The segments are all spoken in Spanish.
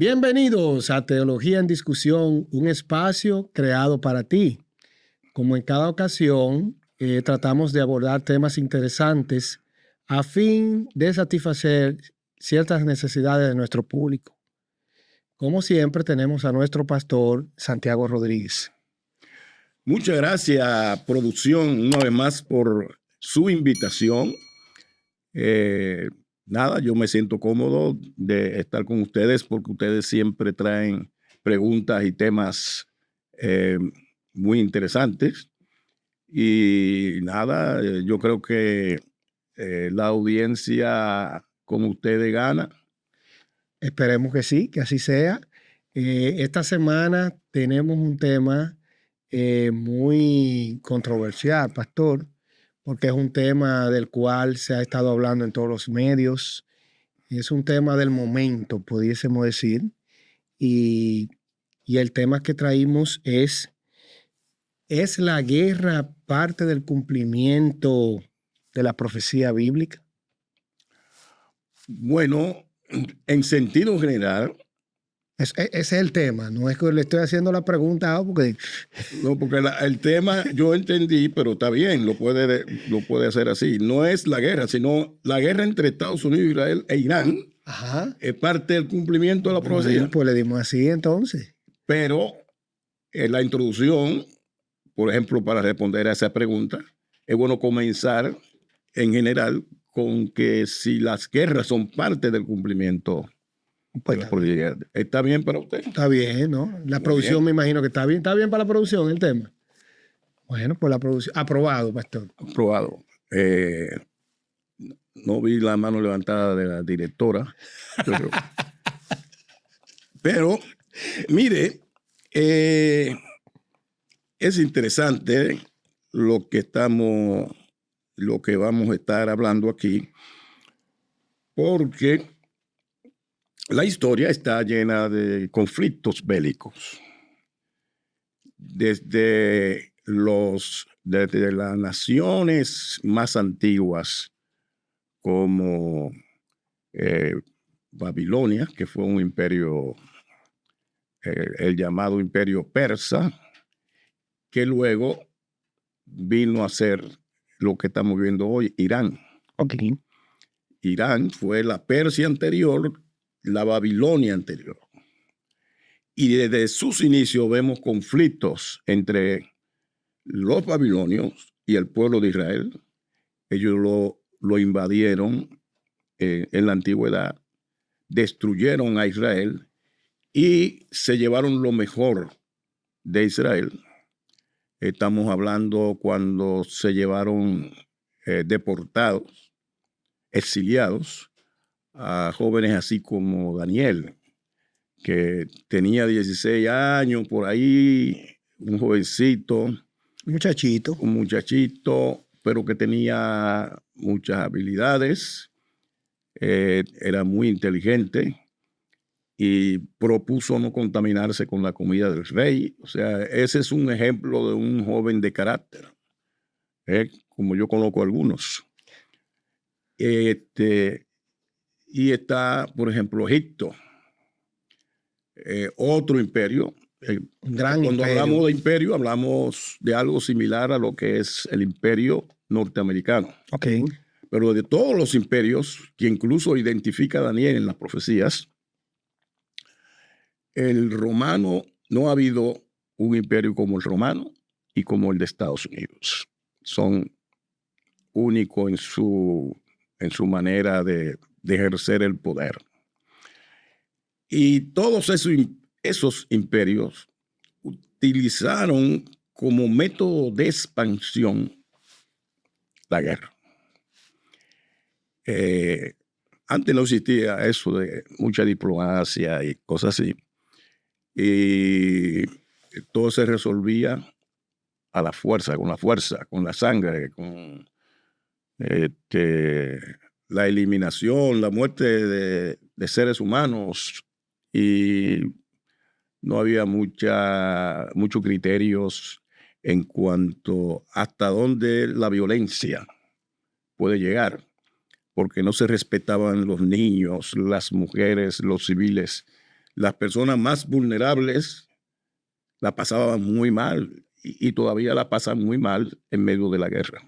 Bienvenidos a Teología en Discusión, un espacio creado para ti. Como en cada ocasión, tratamos de abordar temas interesantes a fin de satisfacer ciertas necesidades de nuestro público. Como siempre, tenemos a nuestro pastor Santiago Rodríguez. Muchas gracias, producción, una vez más por su invitación. Yo me siento cómodo de estar con ustedes porque ustedes siempre traen preguntas y temas muy interesantes. Y yo creo que la audiencia con ustedes gana. Esperemos que sí, que así sea. Esta semana tenemos un tema muy controversial, pastor, porque es un tema del cual se ha estado hablando en todos los medios. Es un tema del momento, pudiésemos decir. Y el tema que traímos ¿es la guerra parte del cumplimiento de la profecía bíblica? Bueno, en sentido general. Ese es el tema, no es que le estoy haciendo la pregunta porque... No, porque el tema yo entendí, pero está bien, lo puede hacer así. No es la guerra, sino la guerra entre Estados Unidos, Israel e Irán. Ajá. Es parte del cumplimiento de la profecía. Pues le dimos así entonces. Pero en la introducción, por ejemplo, para responder a esa pregunta, es bueno comenzar en general con que si las guerras son parte del cumplimiento. Pues ¿está bien para usted? Está bien, ¿no? La producción me imagino que está bien. ¿Está bien para la producción el tema? Bueno, pues la producción. Aprobado, pastor. Aprobado. No vi la mano levantada de la directora. Pero mire, es interesante lo que vamos a estar hablando aquí, porque la historia está llena de conflictos bélicos. Desde las naciones más antiguas, como Babilonia, que fue un imperio, el llamado imperio persa, que luego vino a ser lo que estamos viendo hoy, Irán. Okay. Irán fue la Persia anterior, la Babilonia anterior. Y desde sus inicios vemos conflictos entre los babilonios y el pueblo de Israel. Ellos lo invadieron en la antigüedad, destruyeron a Israel y se llevaron lo mejor de Israel. Estamos hablando cuando se llevaron deportados, exiliados, a jóvenes así como Daniel, que tenía 16 años por ahí, un jovencito. Un muchachito, pero que tenía muchas habilidades, era muy inteligente y propuso no contaminarse con la comida del rey. O sea, ese es un ejemplo de un joven de carácter, como yo conozco algunos. Y está, por ejemplo, Egipto, otro imperio. Cuando hablamos de imperio, hablamos de algo similar a lo que es el imperio norteamericano. Okay. Pero de todos los imperios, que incluso identifica a Daniel en las profecías, el romano, no ha habido un imperio como el romano y como el de Estados Unidos. Son únicos en su manera de ejercer el poder. Y todos esos imperios utilizaron como método de expansión la guerra. Antes no existía eso de mucha diplomacia y cosas así. Y todo se resolvía a la fuerza, con la sangre, con la eliminación, la muerte de seres humanos. Y no había muchos criterios en cuanto hasta dónde la violencia puede llegar, porque no se respetaban los niños, las mujeres, los civiles. las personas más vulnerables la pasaban muy mal y todavía la pasan muy mal en medio de la guerra.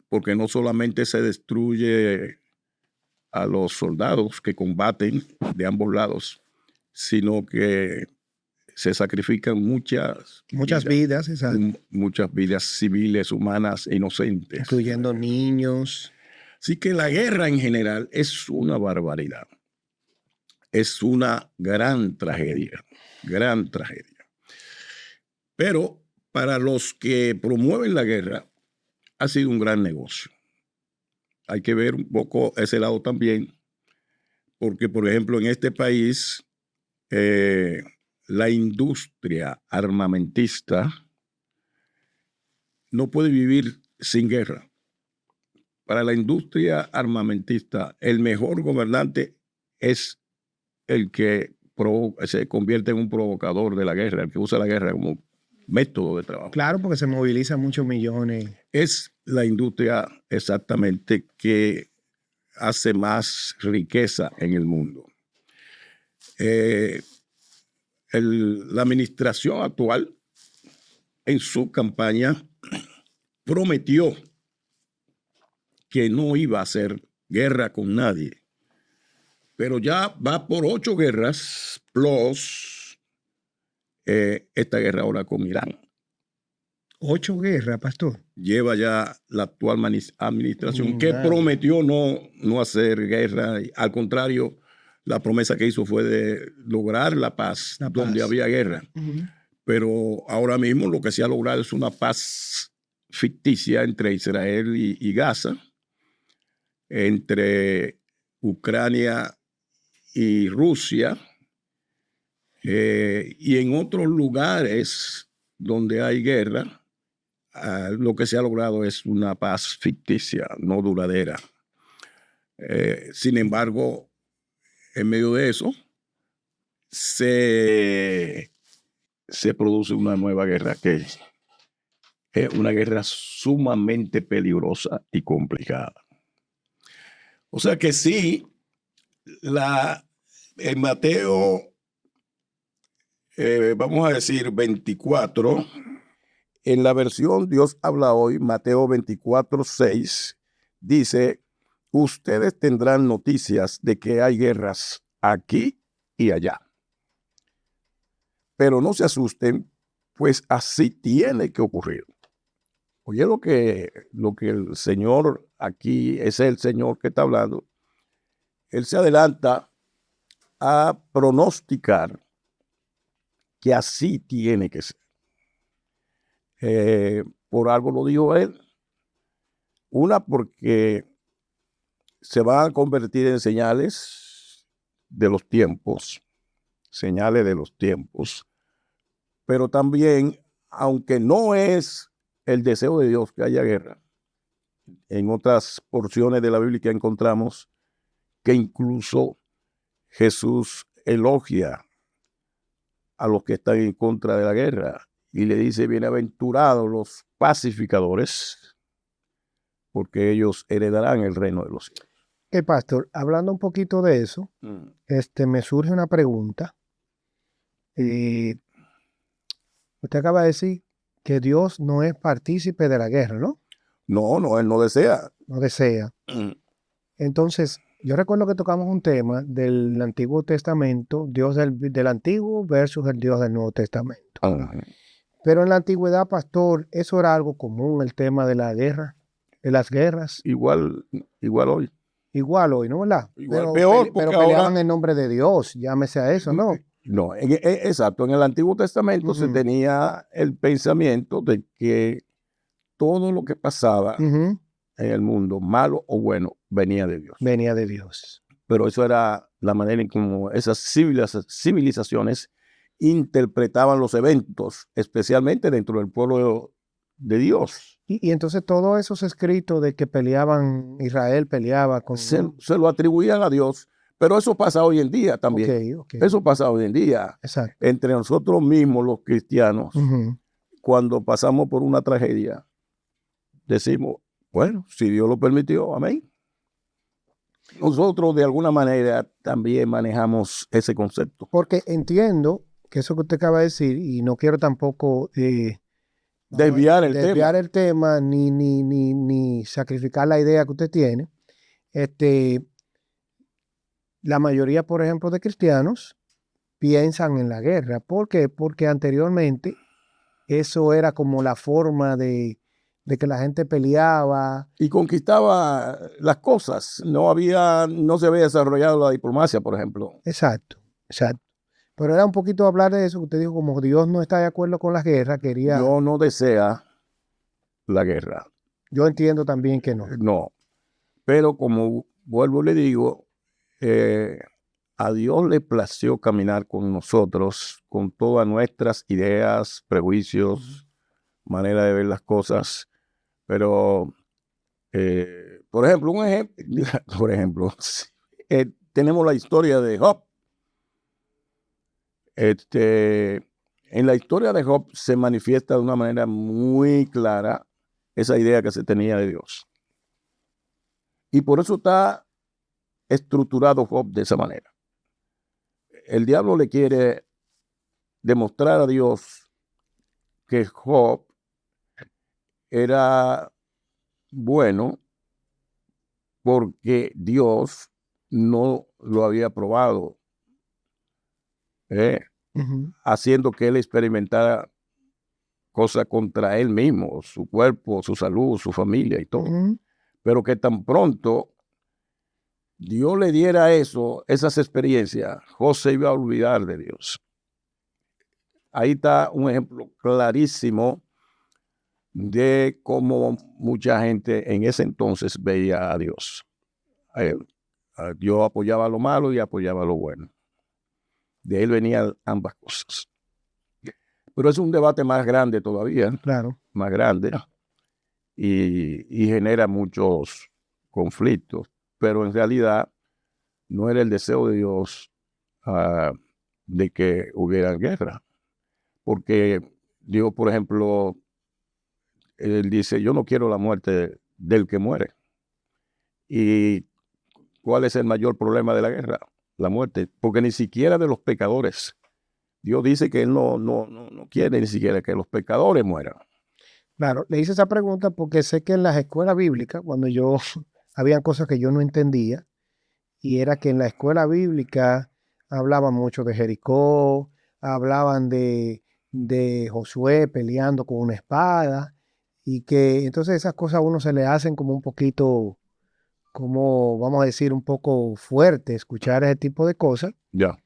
Porque no solamente se destruye a los soldados que combaten de ambos lados, sino que se sacrifican muchas vidas, exacto, muchas vidas civiles, humanas, inocentes. incluyendo niños. Así que la guerra en general es una barbaridad. Es una gran tragedia, gran tragedia. Pero para los que promueven la guerra, ha sido un gran negocio. Hay que ver un poco ese lado también, porque, por ejemplo, en este país, la industria armamentista no puede vivir sin guerra. Para la industria armamentista, el mejor gobernante es el que se convierte en un provocador de la guerra, el que usa la guerra como método de trabajo. Claro, porque se movilizan muchos millones. Es la industria exactamente que hace más riqueza en el mundo. La administración actual, en su campaña, prometió que no iba a hacer guerra con nadie. Pero ya va por 8 guerras, plus esta guerra ahora con Irán. 8 guerras, pastor. Lleva ya la actual administración que prometió no hacer guerra. Al contrario, la promesa que hizo fue de lograr la paz donde había guerra. Pero ahora mismo lo que se ha logrado es una paz ficticia entre Israel y Gaza, entre Ucrania y Rusia, y en otros lugares donde hay guerra, lo que se ha logrado es una paz ficticia, no duradera. Sin embargo, en medio de eso, se produce una nueva guerra que es una guerra sumamente peligrosa y complicada. O sea que sí, en Mateo, vamos a decir 24, en la versión Dios habla hoy, Mateo 24:6, dice, ustedes tendrán noticias de que hay guerras aquí y allá. Pero no se asusten, pues así tiene que ocurrir. Oye, lo que el Señor aquí, es el Señor que está hablando, Él se adelanta a pronosticar que así tiene que ser. Por algo lo dijo Él. Una, porque se van a convertir en señales de los tiempos, pero también, aunque no es el deseo de Dios que haya guerra, en otras porciones de la Biblia que encontramos que incluso Jesús elogia a los que están en contra de la guerra y le dice, bienaventurados los pacificadores, porque ellos heredarán el reino de los cielos. Pastor, hablando un poquito de eso, me surge una pregunta. Usted acaba de decir que Dios no es partícipe de la guerra, ¿no? No, Él no desea. No desea. Entonces, yo recuerdo que tocamos un tema del Antiguo Testamento, Dios del Antiguo versus el Dios del Nuevo Testamento. Pero en la antigüedad, pastor, eso era algo común, el tema de la guerra, de las guerras. Igual hoy. Igual hoy, ¿no? ¿Verdad? Peor, pero peleaban en nombre de Dios, llámese a eso, ¿no? No, exacto. En el Antiguo Testamento se tenía el pensamiento de que todo lo que pasaba en el mundo, malo o bueno, venía de Dios. Venía de Dios. Pero eso era la manera en cómo esas civilizaciones interpretaban los eventos, especialmente dentro del pueblo de Dios. Y entonces todos esos escritos de que peleaban, Israel peleaba con... Se lo atribuían a Dios, pero eso pasa hoy en día también. Okay. Eso pasa hoy en día. Exacto. Entre nosotros mismos, los cristianos, cuando pasamos por una tragedia, decimos, bueno, si Dios lo permitió, amén. nosotros de alguna manera también manejamos ese concepto. Porque entiendo que eso que usted acaba de decir, y no quiero tampoco Desviar el desviar tema. el tema ni sacrificar la idea que usted tiene. La mayoría, por ejemplo, de cristianos piensan en la guerra. ¿Por qué? Porque anteriormente eso era como la forma de que la gente peleaba. Y conquistaba las cosas. No se había desarrollado la diplomacia, por ejemplo. Exacto, exacto. Pero era un poquito hablar de eso, que usted dijo, como Dios no está de acuerdo con la guerra, quería. Dios no desea la guerra. Yo entiendo también que no. No. Pero como vuelvo y le digo, a Dios le plació caminar con nosotros, con todas nuestras ideas, prejuicios, manera de ver las cosas. Pero, por ejemplo, tenemos la historia de Job. En la historia de Job se manifiesta de una manera muy clara esa idea que se tenía de Dios. Y por eso está estructurado Job de esa manera. El diablo le quiere demostrar a Dios que Job era bueno porque Dios no lo había probado, haciendo que él experimentara cosas contra él mismo, su cuerpo, su salud, su familia y todo. Pero que tan pronto Dios le diera esas experiencias, José iba a olvidar de Dios. Ahí está un ejemplo clarísimo de cómo mucha gente en ese entonces veía a Dios. Dios apoyaba lo malo y apoyaba lo bueno. De él venían ambas cosas. Pero es un debate más grande todavía, claro, más grande, y genera muchos conflictos. Pero en realidad no era el deseo de Dios de que hubiera guerra. Porque Dios, por ejemplo, él dice, yo no quiero la muerte del que muere. ¿Y cuál es el mayor problema de la guerra? La muerte. Porque ni siquiera de los pecadores. Dios dice que él no quiere ni siquiera que los pecadores mueran. claro. Le hice esa pregunta porque sé que en las escuelas bíblicas, cuando yo, habían cosas que yo no entendía, y era que en la escuela bíblica hablaban mucho de Jericó, hablaban de Josué peleando con una espada, y que entonces esas cosas a uno se le hacen como un poquito, como vamos a decir, un poco fuerte escuchar ese tipo de cosas. Ya.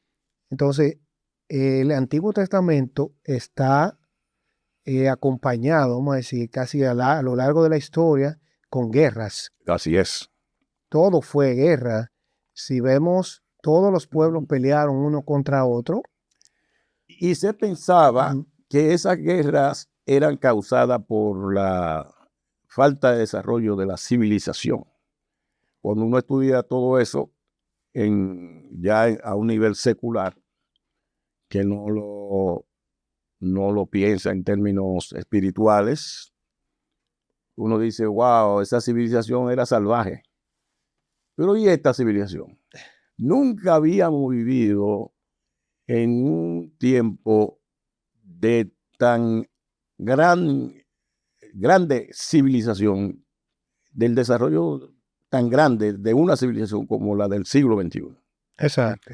Entonces, el Antiguo Testamento está acompañado, vamos a decir, casi a lo largo de la historia, con guerras. Así es. Todo fue guerra. Si vemos, todos los pueblos pelearon uno contra otro. Y se pensaba que esas guerras eran causadas por la falta de desarrollo de la civilización. Cuando uno estudia todo eso a un nivel secular, que no lo piensa en términos espirituales, uno dice, wow, esa civilización era salvaje. Pero ¿y esta civilización? Nunca habíamos vivido en un tiempo de tan grande civilización, del desarrollo tan grande de una civilización como la del siglo XXI. Exacto.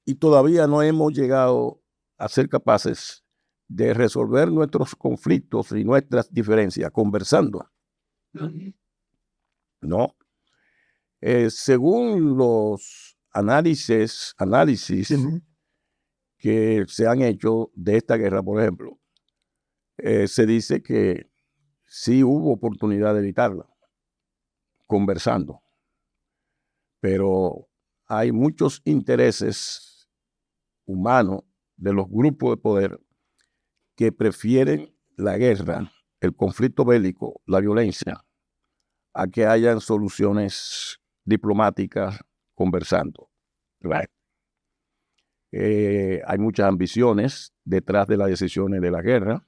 Y todavía no hemos llegado a ser capaces de resolver nuestros conflictos y nuestras diferencias conversando. No. Según los análisis que se han hecho de esta guerra, por ejemplo, se dice que sí hubo oportunidad de evitarla, conversando, pero hay muchos intereses humanos de los grupos de poder que prefieren la guerra, el conflicto bélico, la violencia, a que hayan soluciones diplomáticas conversando. Right. Hay muchas ambiciones detrás de las decisiones de la guerra.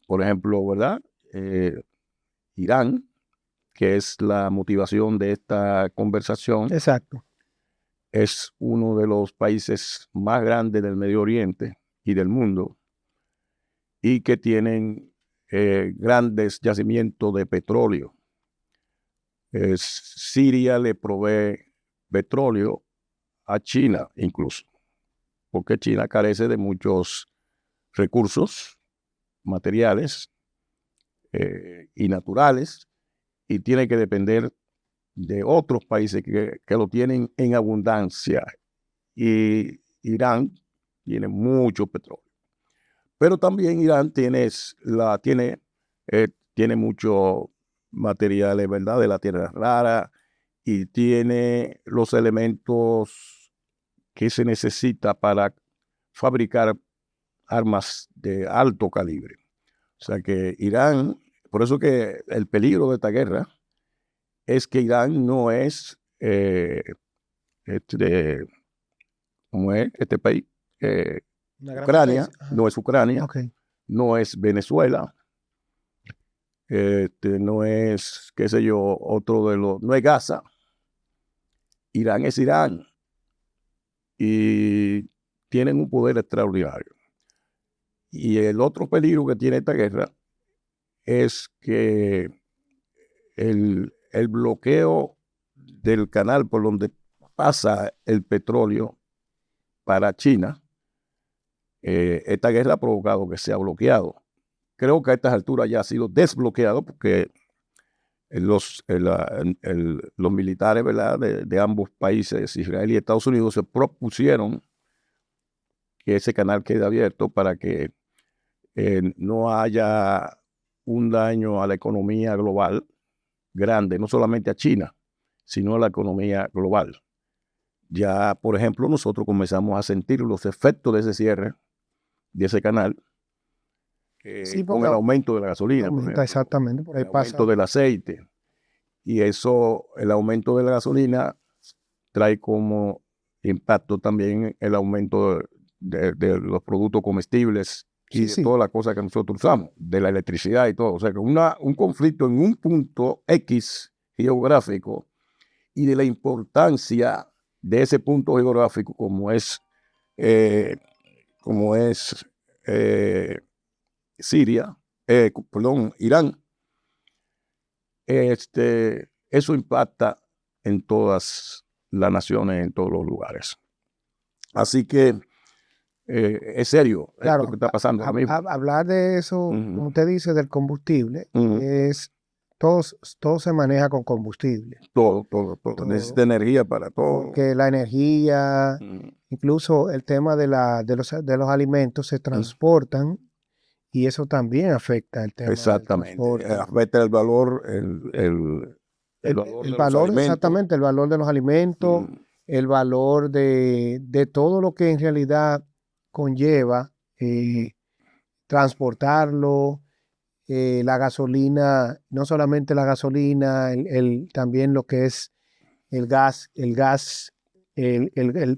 Por ejemplo, ¿verdad? Irán que es la motivación de esta conversación, Exacto. es uno de los países más grandes del Medio Oriente y del mundo, y que tienen grandes yacimientos de petróleo. Siria le provee petróleo a China incluso, porque China carece de muchos recursos materiales y naturales, y tiene que depender de otros países que lo tienen en abundancia. Y Irán tiene mucho petróleo. Pero también Irán tiene muchos materiales, ¿verdad?, de la tierra rara, y tiene los elementos que se necesita para fabricar armas de alto calibre. O sea que Irán, por eso que el peligro de esta guerra es que Irán no es, ¿cómo es este país? Ucrania, no es Ucrania, Okay. no es Venezuela, no es, qué sé yo, no es Gaza. Irán es Irán y tienen un poder extraordinario. Y el otro peligro que tiene esta guerra es que el bloqueo del canal por donde pasa el petróleo para China, esta guerra ha provocado que sea bloqueado. Creo que a estas alturas ya ha sido desbloqueado porque los militares, ¿verdad?, de ambos países, Israel y Estados Unidos, se propusieron que ese canal quede abierto para que no haya un daño a la economía global grande, no solamente a China, sino a la economía global. Ya, por ejemplo, nosotros comenzamos a sentir los efectos de ese cierre de ese canal Sí, con el aumento de la gasolina, por ejemplo, exactamente, por ahí el aumento pasa. del aceite. Y eso, el aumento de la gasolina trae como impacto también el aumento de los productos comestibles y de todas las cosas que nosotros usamos, de la electricidad y todo. O sea, que un conflicto en un punto X geográfico, y de la importancia de ese punto geográfico como es Siria, Irán, eso impacta en todas las naciones, en todos los lugares. Así que es serio Claro, esto que está pasando ahora mismo. hablar de eso, como usted dice, del combustible, es todo se maneja con combustible. Todo. Necesita energía para todo. Porque la energía, incluso el tema de los alimentos se transportan, y eso también afecta el tema del transporte. Afecta el valor, el valor de los alimentos. Exactamente, el valor de los alimentos, el valor de todo lo que en realidad conlleva transportarlo, la gasolina, no solamente la gasolina, también lo que es el gas, el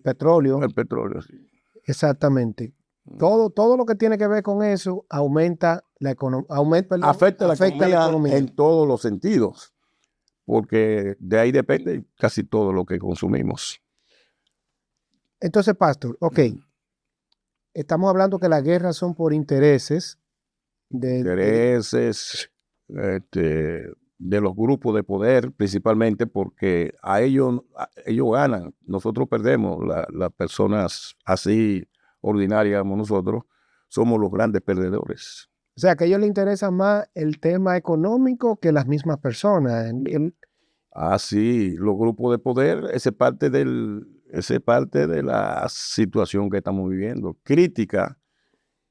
petróleo. El petróleo, sí. Exactamente. Todo lo que tiene que ver con eso aumenta la economía. Afecta la economía en todos los sentidos, porque de ahí depende casi todo lo que consumimos. Entonces, Pastor, estamos hablando que las guerras son por intereses. Intereses de los grupos de poder, principalmente porque ellos ganan, nosotros perdemos. Las personas así ordinarias como nosotros somos los grandes perdedores. O sea, que a ellos les interesa más el tema económico que las mismas personas. Sí, los grupos de poder, esa es parte de la situación que estamos viviendo. Crítica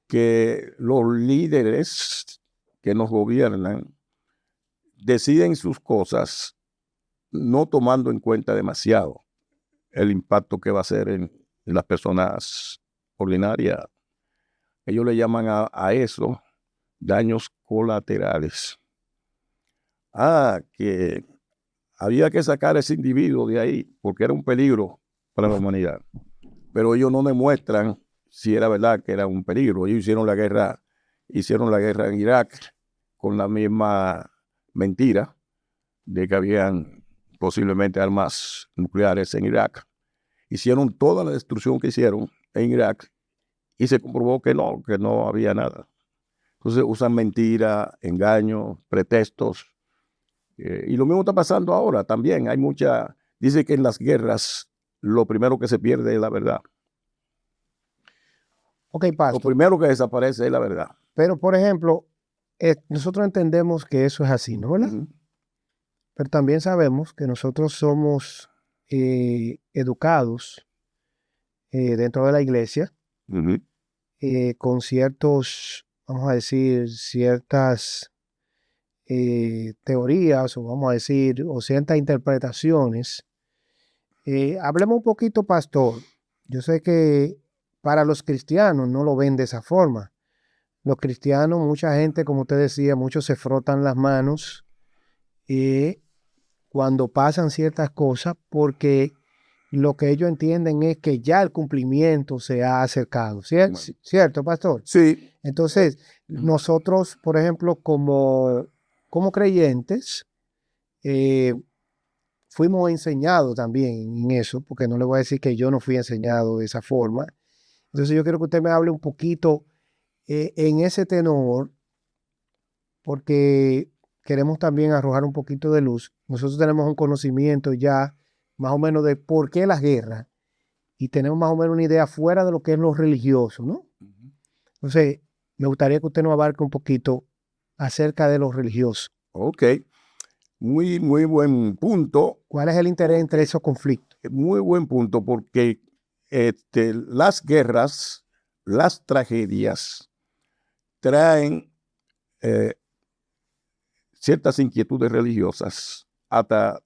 que los líderes que nos gobiernan deciden sus cosas no tomando en cuenta demasiado el impacto que va a hacer en las personas ordinarias. Ellos le llaman a eso daños colaterales. Que había que sacar a ese individuo de ahí porque era un peligro para la humanidad. Pero ellos no demuestran si era verdad que era un peligro. Ellos hicieron la guerra en Irak con la misma mentira de que habían posiblemente armas nucleares en Irak. Hicieron toda la destrucción que hicieron en Irak y se comprobó que no había nada. Entonces usan mentiras, engaños, pretextos. Y lo mismo está pasando ahora también. Dice que en las guerras lo primero que se pierde es la verdad. Ok, Lo pastor. primero que desaparece es la verdad. Pero, por ejemplo, nosotros entendemos que eso es así, ¿no? ¿Verdad? Uh-huh. Pero también sabemos que nosotros somos educados dentro de la iglesia Uh-huh. con ciertos, vamos a decir, ciertas teorías o vamos a decir, o ciertas interpretaciones. Hablemos un poquito, pastor. Yo sé que para los cristianos no lo ven de esa forma. Los cristianos, mucha gente, como usted decía, muchos se frotan las manos cuando pasan ciertas cosas porque lo que ellos entienden es que ya el cumplimiento se ha acercado. Bueno. ¿Cierto, pastor? Sí. Entonces, nosotros, por ejemplo, como creyentes, fuimos enseñados también en eso, porque no le voy a decir que yo no fui enseñado de esa forma. Entonces, yo quiero que usted me hable un poquito en ese tenor, porque queremos también arrojar un poquito de luz. Nosotros tenemos un conocimiento ya más o menos de por qué las guerras y tenemos más o menos una idea fuera de lo que es lo religioso, ¿no? Uh-huh. Entonces, me gustaría que usted nos abarque un poquito acerca de lo religioso. Ok, muy buen punto. ¿Cuál es el interés entre esos conflictos? Muy buen punto, porque las guerras, las tragedias, traen ciertas inquietudes religiosas, hasta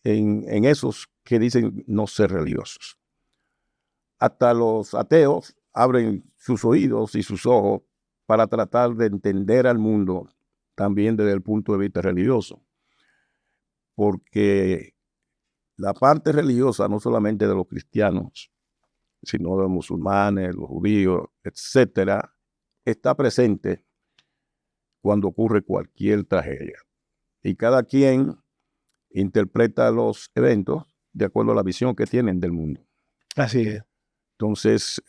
en esos que dicen no ser religiosos. Hasta los ateos abren sus oídos y sus ojos para tratar de entender al mundo también desde el punto de vista religioso. Porque la parte religiosa, no solamente de los cristianos, sino de los musulmanes, los judíos, etcétera, está presente cuando ocurre cualquier tragedia. Y cada quien interpreta los eventos de acuerdo a la visión que tienen del mundo. Así es. Entonces,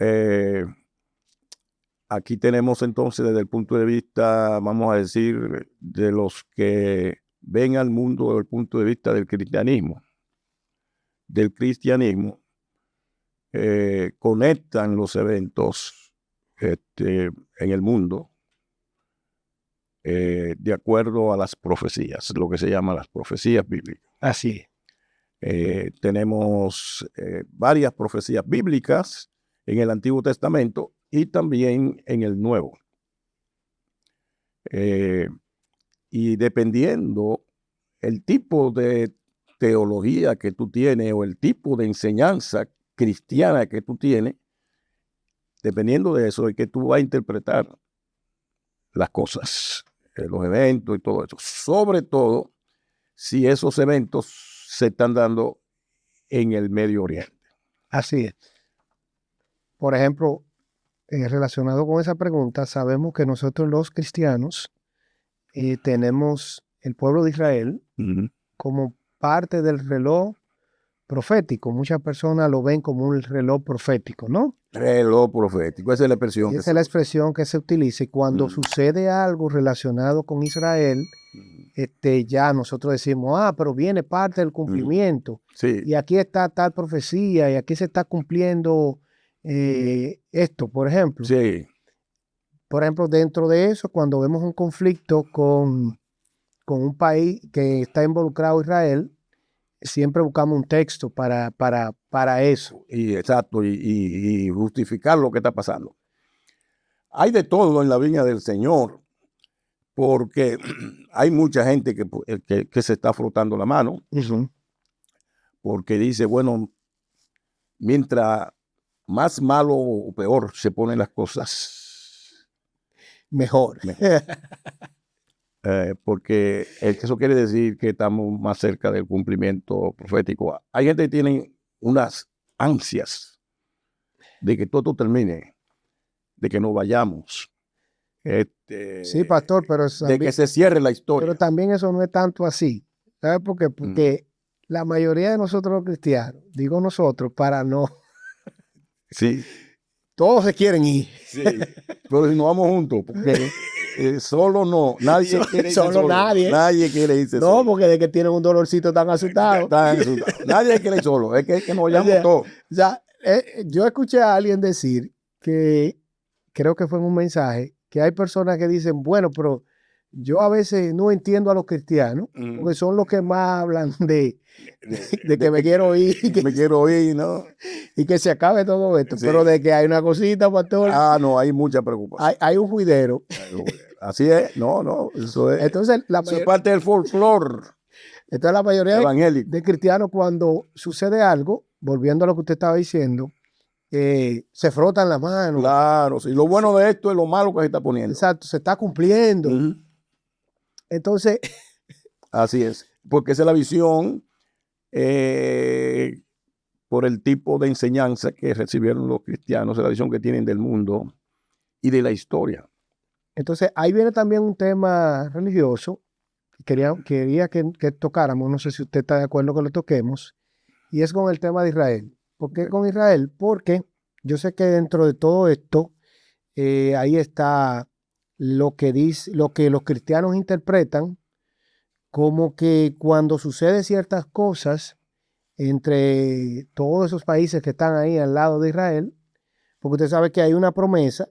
aquí tenemos entonces desde el punto de vista, vamos a decir, de los que ven al mundo desde el punto de vista del cristianismo. Conectan los eventos en el mundo de acuerdo a las profecías, lo que se llama las profecías bíblicas. Así es. Tenemos varias profecías bíblicas en el Antiguo Testamento y también en el Nuevo. Y dependiendo el tipo de teología que tú tienes o el tipo de enseñanza cristiana que tú tienes, dependiendo de eso es que tú vas a interpretar las cosas, los eventos y todo eso. Sobre todo si esos eventos se están dando en el Medio Oriente. Así es. Por ejemplo, relacionado con esa pregunta, sabemos que nosotros los cristianos tenemos el pueblo de Israel Uh-huh. como parte del reloj profético. Muchas personas lo ven como un reloj profético, ¿no? Reloj profético, esa es la expresión. Esa es la expresión que se utiliza. Y cuando sucede algo relacionado con Israel, ya nosotros decimos, pero viene parte del cumplimiento. Sí. Y aquí está tal profecía y aquí se está cumpliendo esto, por ejemplo. Sí. Por ejemplo, dentro de eso, cuando vemos un conflicto con un país que está involucrado Israel, siempre buscamos un texto para eso. Exacto, y justificar lo que está pasando. Hay de todo en la viña del Señor, porque hay mucha gente que se está frotando la mano, Uh-huh. porque dice, bueno, mientras más malo o peor se ponen las cosas, mejor. porque eso quiere decir que estamos más cerca del cumplimiento profético. Hay gente que tiene unas ansias de que todo termine, de que no vayamos. Sí, pastor, pero de que se cierre la historia. Pero también eso no es tanto así. ¿Sabes por qué? Porque la mayoría de nosotros los cristianos, digo nosotros, para no, Sí, todos se quieren ir. sí. Pero si nos vamos juntos, porque solo no, nadie quiere irse Solo solo. nadie. Nadie quiere irse No, solo. porque de que tienen un dolorcito tan asustado. Están asustados. Nadie quiere ir solo, es que nos O vayamos sea, todos. o sea, yo escuché a alguien decir que, creo que fue en un mensaje, que hay personas que dicen, bueno, pero yo a veces no entiendo a los cristianos, porque son los que más hablan de que me quiero ir Me quiero ir, ¿no? y que se acabe todo esto. Sí. Pero de que hay una cosita, pastor, No, hay mucha preocupación. hay un juidero. Así es, no, eso es, Entonces, eso es parte del folclore la mayoría evangélico. de cristianos, cuando sucede algo, volviendo a lo que usted estaba diciendo, se frotan las manos. Claro, sí. Lo bueno de esto es lo malo que se está poniendo. Exacto, se está cumpliendo. Entonces, así es, porque esa es la visión por el tipo de enseñanza que recibieron los cristianos, es la visión que tienen del mundo y de la historia. entonces ahí viene también un tema religioso que quería que tocáramos, no sé si usted está de acuerdo que lo toquemos, y es con el tema de Israel. ¿Por qué con Israel? Porque yo sé que dentro de todo esto, ahí está lo que dice, lo que los cristianos interpretan como que cuando suceden ciertas cosas entre todos esos países que están ahí al lado de Israel, porque usted sabe que hay una promesa,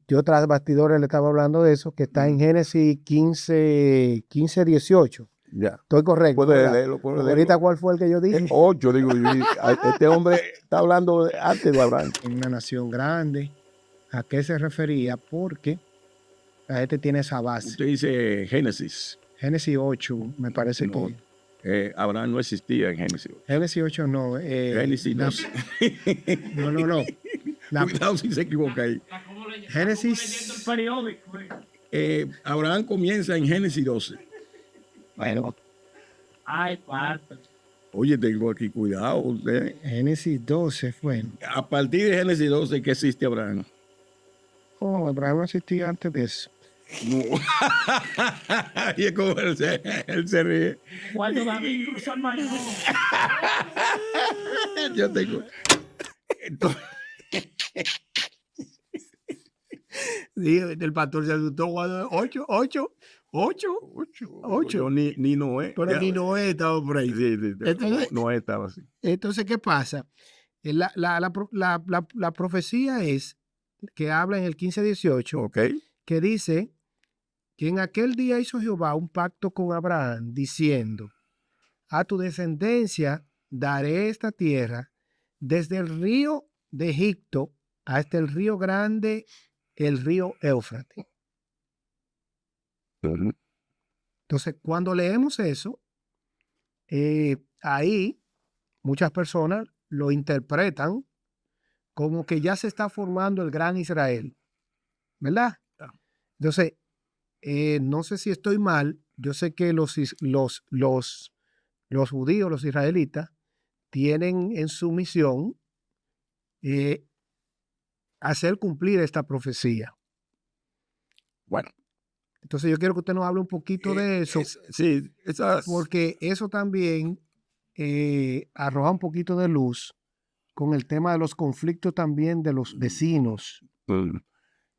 yo tras bastidores le estaba hablando de eso, que está en Génesis 15, 18. Ya. Estoy correcto. Puede leerlo, puede leerlo. Ahorita, ¿cuál fue el que yo dije? 8, digo, este hombre está hablando antes de Abraham. En una nación grande. ¿A qué se refería? Porque la gente tiene esa base. Usted dice Génesis. Génesis 8, me parece No, que... Abraham no existía en Génesis 8. Génesis 8 no. Génesis 12. No. Cuidado si se equivoca ahí. Génesis... Abraham comienza en Génesis 12. Bueno. Ay, parte. Oye, tengo aquí cuidado. Usted. Génesis 12 fue. A partir de Génesis 12, ¿qué existe Abraham? Oh, Abraham no existía antes de eso. No. Y es como él se ríe. Cuando David cruzó el mar. Yo tengo. Entonces, Sí, el pastor se asustó. 8. Yo ni Noé. Pero ni Noé estaba por ahí. Sí, Entonces, Noé estaba así. Entonces, ¿qué pasa? La profecía es que habla en el 15:18, Ok. que dice que en aquel día hizo Jehová un pacto con Abraham, diciendo, a tu descendencia daré esta tierra, desde el río de Egipto hasta el río grande, el río Éufrates. Entonces, cuando leemos eso, ahí muchas personas lo interpretan como que ya se está formando el gran Israel, ¿verdad? Entonces, no sé si estoy mal, yo sé que los judíos, los israelitas, tienen en su misión hacer cumplir esta profecía. Bueno. Entonces yo quiero que usted nos hable un poquito de eso, sí, porque eso también arroja un poquito de luz con el tema de los conflictos también de los vecinos.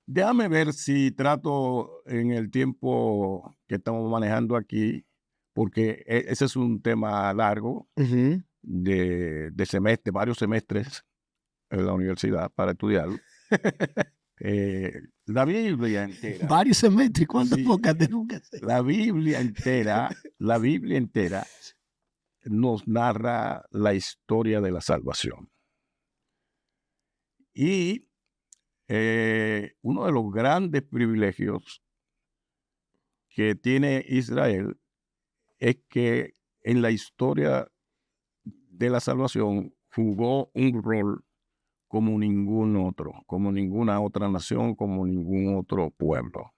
Déjame ver si trato en el tiempo que estamos manejando aquí, porque ese es un tema largo de semestre, varios semestres en la universidad para estudiarlo. La Biblia entera. Varios semestres, ¿cuántas pocas nunca sé? La Biblia entera nos narra la historia de la salvación. Y uno de los grandes privilegios que tiene Israel es que en la historia de la salvación jugó un rol como ningún otro, como ninguna otra nación, como ningún otro pueblo.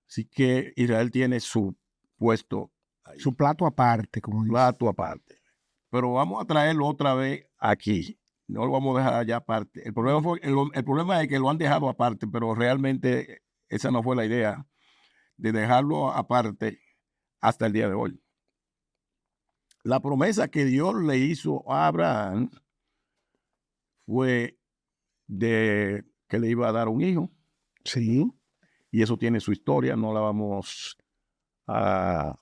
Así que Israel tiene su puesto ahí. Su plato aparte, como dice. Plato aparte. Pero vamos a traerlo otra vez aquí. No lo vamos a dejar allá aparte. El problema es que lo han dejado aparte, pero realmente esa no fue la idea de dejarlo aparte hasta el día de hoy. la promesa que Dios le hizo a Abraham fue de que le iba a dar un hijo, Sí. y eso tiene su historia, no la vamos a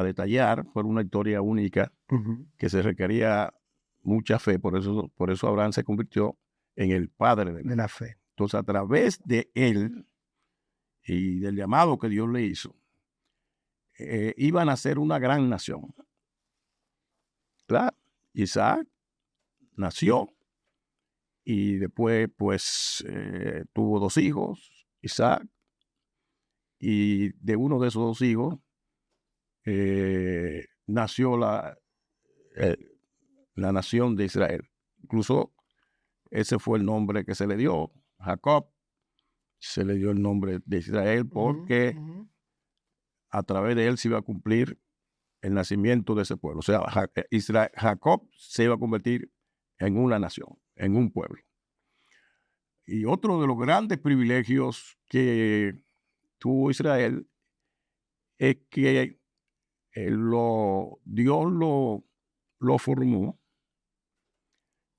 detallar, pero una historia única Ujú. que se requería mucha fe, por eso Abraham se convirtió en el padre de De la fe. Entonces, a través de él y del llamado que Dios le hizo, iban a ser una gran nación. Claro, Isaac nació y después, pues, tuvo 2 hijos, Isaac, y de uno de esos 2 hijos nació eh, la nación de Israel. Incluso ese fue el nombre que se le dio, Jacob. Se le dio el nombre de Israel porque Ujú. a través de él se iba a cumplir el nacimiento de ese pueblo. O sea, Jacob se iba a convertir en una nación, en un pueblo. Y otro de los grandes privilegios que tuvo Israel es que Dios lo formó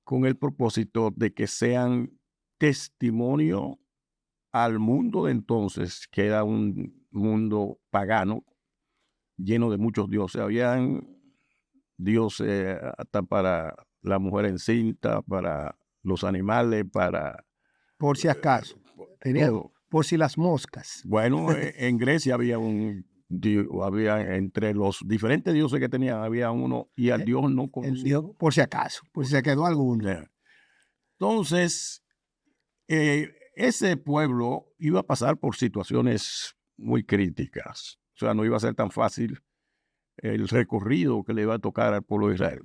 con el propósito de que sean testimonio al mundo de entonces, que era un mundo pagano, lleno de muchos dioses. Habían dioses hasta para la mujer encinta, para los animales, para Por si acaso. Tenía, todo. por si las moscas. Bueno, en Grecia había entre los diferentes dioses que tenían, había uno, y al Dios no El conocido. Dios, por si acaso, por si se quedó alguno. Entonces, ese pueblo iba a pasar por situaciones muy críticas. O sea, no iba a ser tan fácil el recorrido que le iba a tocar al pueblo de Israel.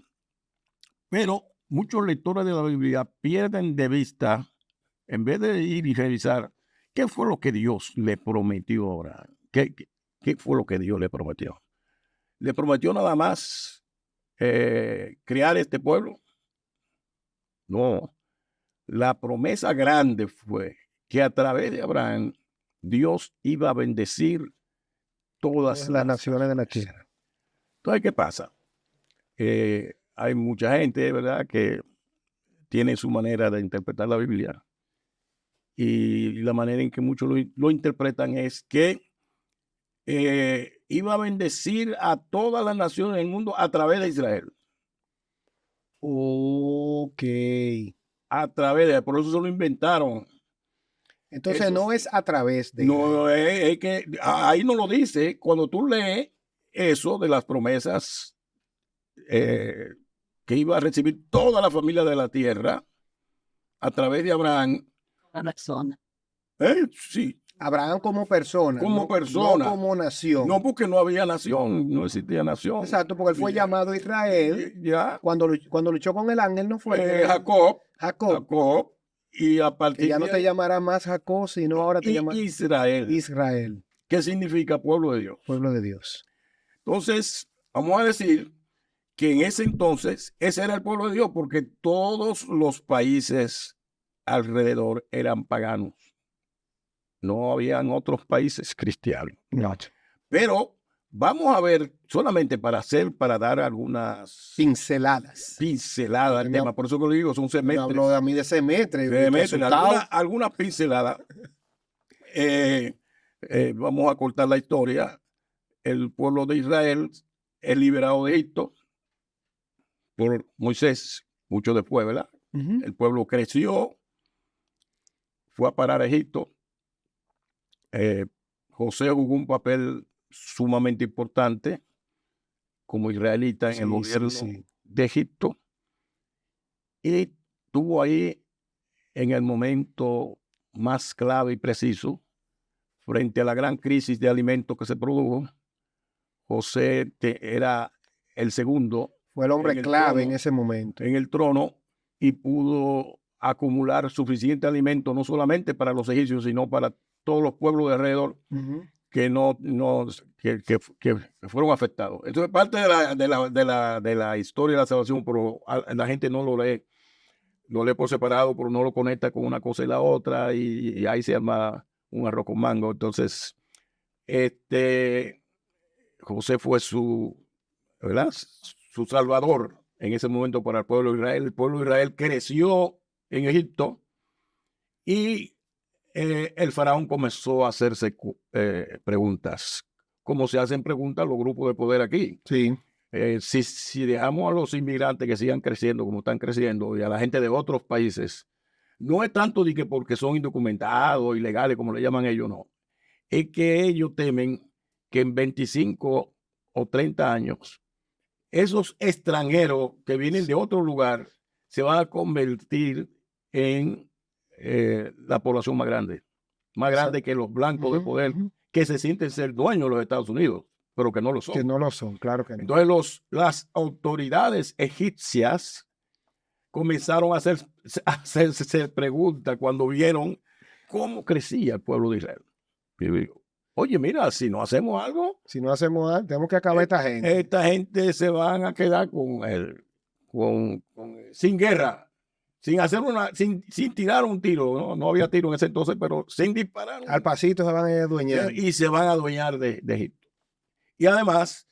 Pero muchos lectores de la Biblia pierden de vista, en vez de ir y revisar qué fue lo que Dios le prometió ahora. ¿Qué fue lo que Dios le prometió? ¿Le prometió nada más crear este pueblo? No. La promesa grande fue que a través de Abraham Dios iba a bendecir todas Las naciones de la tierra. Entonces, ¿qué pasa? Hay mucha gente, ¿verdad?, que tiene su manera de interpretar la Biblia, y la manera en que muchos lo interpretan es que iba a bendecir a todas las naciones del mundo a través de Israel. Ok. Por eso se lo inventaron. Entonces Eso no es a través de no Israel. es que ahí no lo dice. Cuando tú lees eso de las promesas que iba a recibir toda la familia de la tierra a través de Abraham, persona. sí, Abraham como persona, como no, persona. no como nación. No, porque no había nación, no existía nación. Exacto, porque él fue llamado Israel Ya, cuando luchó con el ángel, no fue Jacob, Jacob, y a que partir ya no de te ahí, llamará más Jacob, sino ahora te llamará Israel, Israel, ¿qué significa pueblo de Dios? pueblo de Dios. Entonces, vamos a decir que en ese entonces ese era el pueblo de Dios, porque todos los países alrededor eran paganos. No habían otros países cristianos. No. Pero vamos a ver, solamente para dar algunas Pinceladas. pinceladas al tema, por eso que lo digo, son Me semestres. habló a mí de semestre. Algunas pinceladas. Vamos a cortar la historia. El pueblo de Israel es liberado de Egipto por Moisés, mucho después, ¿verdad? Ujú. El pueblo creció, fue a parar a Egipto. José jugó un papel sumamente importante como israelita en el gobierno de Egipto, y estuvo ahí en el momento más clave y preciso frente a la gran crisis de alimentos que se produjo. José era el segundo. Fue el hombre en el clave trono, en ese momento. En el trono, y pudo acumular suficiente alimento no solamente para los egipcios, sino para todos los pueblos de alrededor Ujú. que que fueron afectados. Esto es parte de la historia de la salvación, pero la gente no lo lee por separado, pero no lo conecta con una cosa y la otra, y ahí se llama un arroz con mango. Entonces, José fue ¿verdad?, su salvador en ese momento para el pueblo de Israel. El pueblo de Israel creció en Egipto y el faraón comenzó a hacerse preguntas, como se hacen preguntas los grupos de poder aquí. Sí. Si dejamos a los inmigrantes que sigan creciendo como están creciendo y a la gente de otros países, no es tanto de que porque son indocumentados, ilegales, como le llaman ellos, no. Es que ellos temen que en 25 o 30 años, esos extranjeros que vienen de otro lugar se van a convertir en la población más grande que los blancos de poder, que se sienten ser dueños de los Estados Unidos, pero que no lo son. Que no lo son, claro que no. Entonces las autoridades egipcias comenzaron a hacerse preguntas cuando vieron cómo crecía el pueblo de Israel. Y digo, oye, mira, si no hacemos algo, si no hacemos algo, tenemos que acabar esta gente. Esta gente se van a quedar sin guerra, sin tirar un tiro, ¿no? No había tiro en ese entonces, pero sin disparar. Al pasito se van a adueñar. Y se van a adueñar de Egipto. Y además,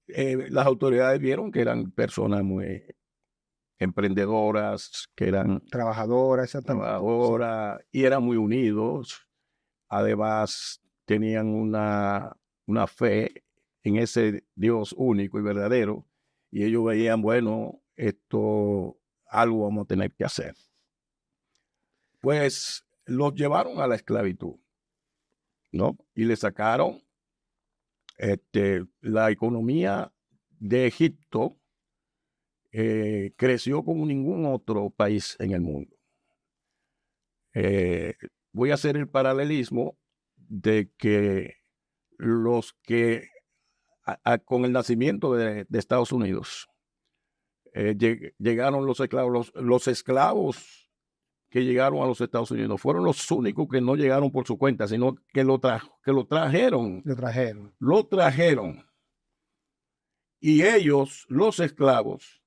las autoridades vieron que eran personas muy emprendedoras, que eran trabajadoras, y eran muy unidos. Además, tenían una fe en ese Dios único y verdadero, y ellos veían, bueno, esto algo vamos a tener que hacer. Pues los llevaron a la esclavitud, ¿no? Y le sacaron la economía de Egipto. Creció como ningún otro país en el mundo. Voy a hacer el paralelismo de que los que con el nacimiento de Estados Unidos llegaron los esclavos que llegaron a los Estados Unidos fueron los únicos que no llegaron por su cuenta, sino que lo trajeron. Lo trajeron. Y ellos, los esclavos,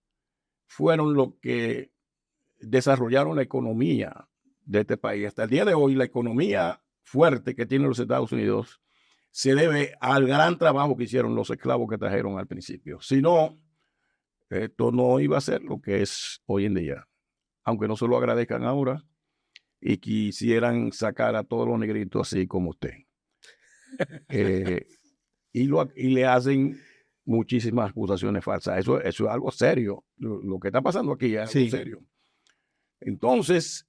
fueron los que desarrollaron la economía de este país. Hasta el día de hoy, la economía fuerte que tienen los Estados Unidos se debe al gran trabajo que hicieron los esclavos que trajeron al principio. Si no, esto no iba a ser lo que es hoy en día. Aunque no se lo agradezcan ahora y quisieran sacar a todos los negritos así como usted. Y le hacen muchísimas acusaciones falsas. Eso es algo serio. Lo que está pasando aquí es algo serio. Entonces,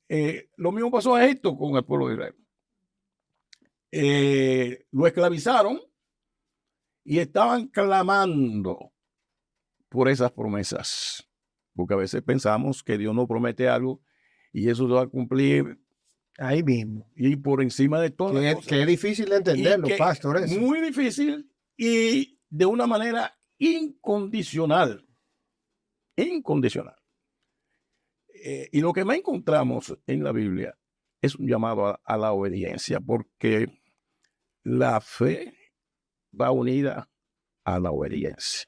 lo mismo pasó a Egipto con el pueblo de Israel. Lo esclavizaron y estaban clamando por esas promesas. Porque a veces pensamos que Dios nos promete algo y eso se va a cumplir ahí mismo. Y por encima de todo. Que es difícil de entenderlo, pastor. Eso. Muy difícil y de una manera incondicional. Incondicional. Y lo que más encontramos en la Biblia es un llamado a la obediencia, porque la fe va unida a la obediencia.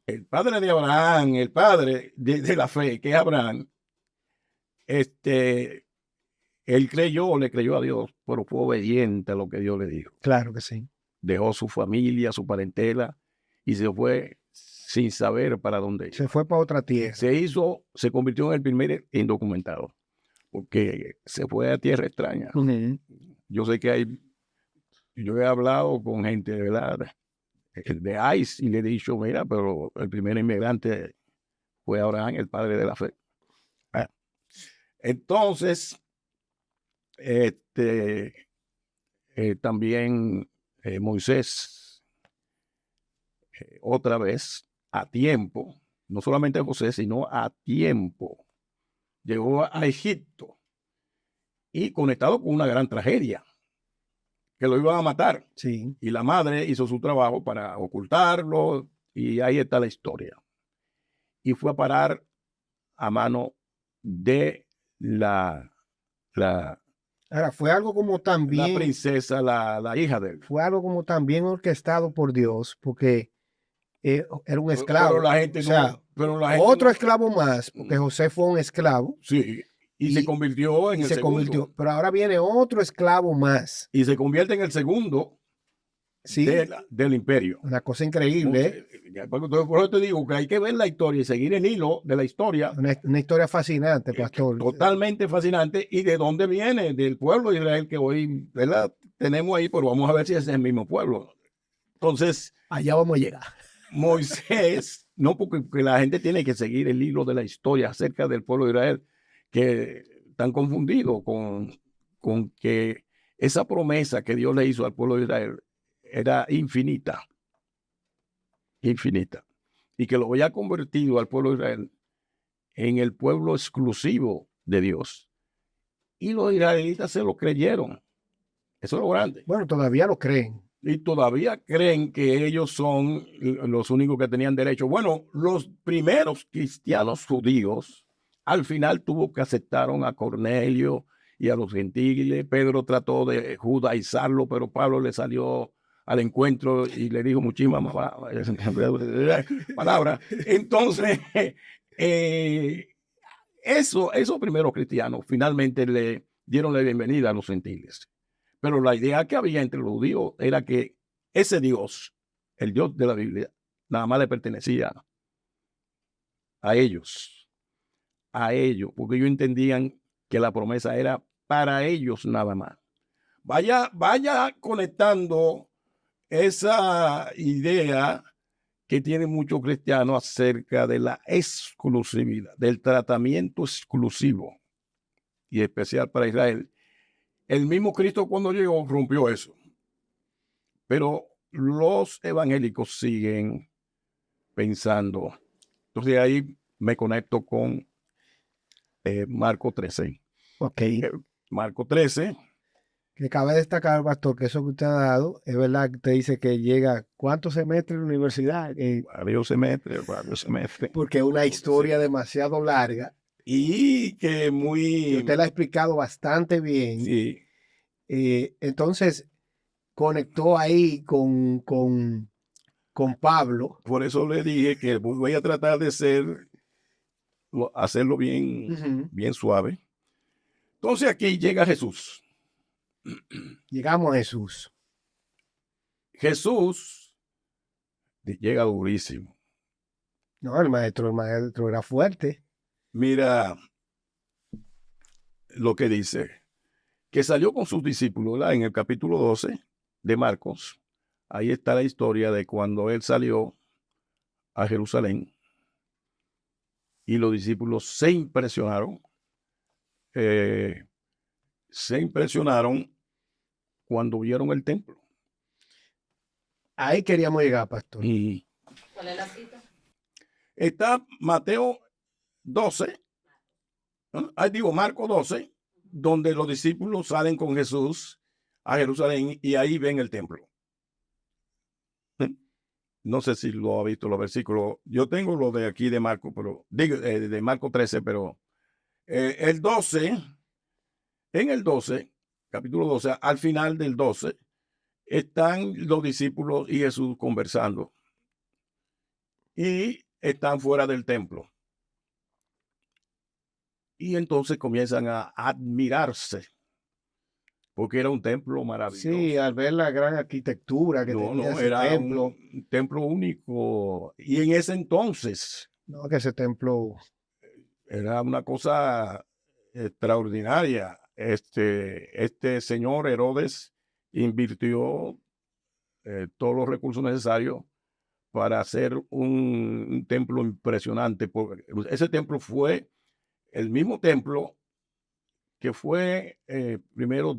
El padre de Abraham, el padre de la fe, que es Abraham, él le creyó a Dios, pero fue obediente a lo que Dios le dijo. Claro que sí. Dejó su familia, su parentela, y se fue sin saber para dónde iba. Se fue para otra tierra. Se convirtió en el primer indocumentado, porque se fue a tierra extraña. Yo sé que yo he hablado con gente, de verdad, de ICE, y le he dicho, mira, pero el primer inmigrante fue Abraham, el padre de la fe. Entonces, también Moisés, otra vez, a tiempo, no solamente José, sino a tiempo, llegó a Egipto y conectado con una gran tragedia, que lo iban a matar. Sí. Y la madre hizo su trabajo para ocultarlo, y ahí está la historia. Y fue a parar a mano de ahora, fue algo como también... La princesa, la hija de él. Fue algo como también orquestado por Dios, porque era un esclavo. Pero la gente otro esclavo más, porque José fue un esclavo. Sí, y se convirtió en el segundo. Pero ahora viene otro esclavo más. Y se convierte en el segundo Sí, del imperio. una cosa increíble, ¿eh? Por eso te digo que hay que ver la historia y seguir el hilo de la historia. Una historia fascinante, pastor. Totalmente fascinante. ¿Y de dónde viene? Del pueblo de Israel que hoy, ¿verdad? Tenemos ahí, pero vamos a ver si es el mismo pueblo. Entonces, Allá vamos a llegar. Moisés, no, porque la gente tiene que seguir el hilo de la historia acerca del pueblo de Israel, que están confundidos con que esa promesa que Dios le hizo al pueblo de Israel era infinita, infinita, y que lo había convertido al pueblo de Israel en el pueblo exclusivo de Dios. Y los israelitas se lo creyeron. Eso es lo grande. Bueno, todavía lo creen. Y todavía creen que ellos son los únicos que tenían derecho. Bueno, los primeros cristianos judíos al final tuvo que aceptaron a Cornelio y a los gentiles. Pedro trató de judaizarlo, pero Pablo le salió al encuentro y le dijo muchísimas palabras. Entonces, esos primeros cristianos finalmente le dieron la bienvenida a los gentiles. Pero la idea que había entre los judíos era que ese Dios, el Dios de la Biblia, nada más le pertenecía a ellos, porque ellos entendían que la promesa era para ellos nada más. Vaya conectando esa idea que tienen muchos cristianos acerca de la exclusividad, del tratamiento exclusivo y especial para Israel. El mismo Cristo cuando llegó rompió eso. Pero los evangélicos siguen pensando. Entonces ahí me conecto con Marco 13. Ok. Marco 13. Que cabe destacar, pastor, que eso que usted ha dado, es verdad que usted dice que llega, ¿cuántos semestres en la universidad? Varios semestres. Porque es una historia demasiado larga. Y que muy... Y usted la ha explicado bastante bien. Sí. Entonces, conectó ahí con Pablo. Por eso le dije que voy a tratar de hacerlo bien, bien suave. Entonces aquí llega Jesús. Llegamos a Jesús. Jesús llega durísimo. No, el maestro era fuerte. Mira lo que dice, que salió con sus discípulos, ¿verdad? En el capítulo 12 de Marcos. Ahí está la historia de cuando él salió a Jerusalén y los discípulos se impresionaron cuando vieron el templo. Ahí queríamos llegar, pastor. Y ¿Cuál es la cita? está Mateo 12, Marcos 12, donde los discípulos salen con Jesús a Jerusalén y ahí ven el templo. No sé si lo ha visto los versículos. Yo tengo lo de aquí de Marco, pero de Marco 13, pero el 12, en el 12, capítulo 12, al final del 12, están los discípulos y Jesús conversando. Y están fuera del templo. Y entonces comienzan a admirarse, porque era un templo maravilloso. Sí, al ver la gran arquitectura que tenía ese era templo. un templo único. Y en ese entonces No, que ese templo era una cosa extraordinaria. Este señor Herodes invirtió todos los recursos necesarios para hacer un templo impresionante. Porque ese templo fue el mismo templo que fue primero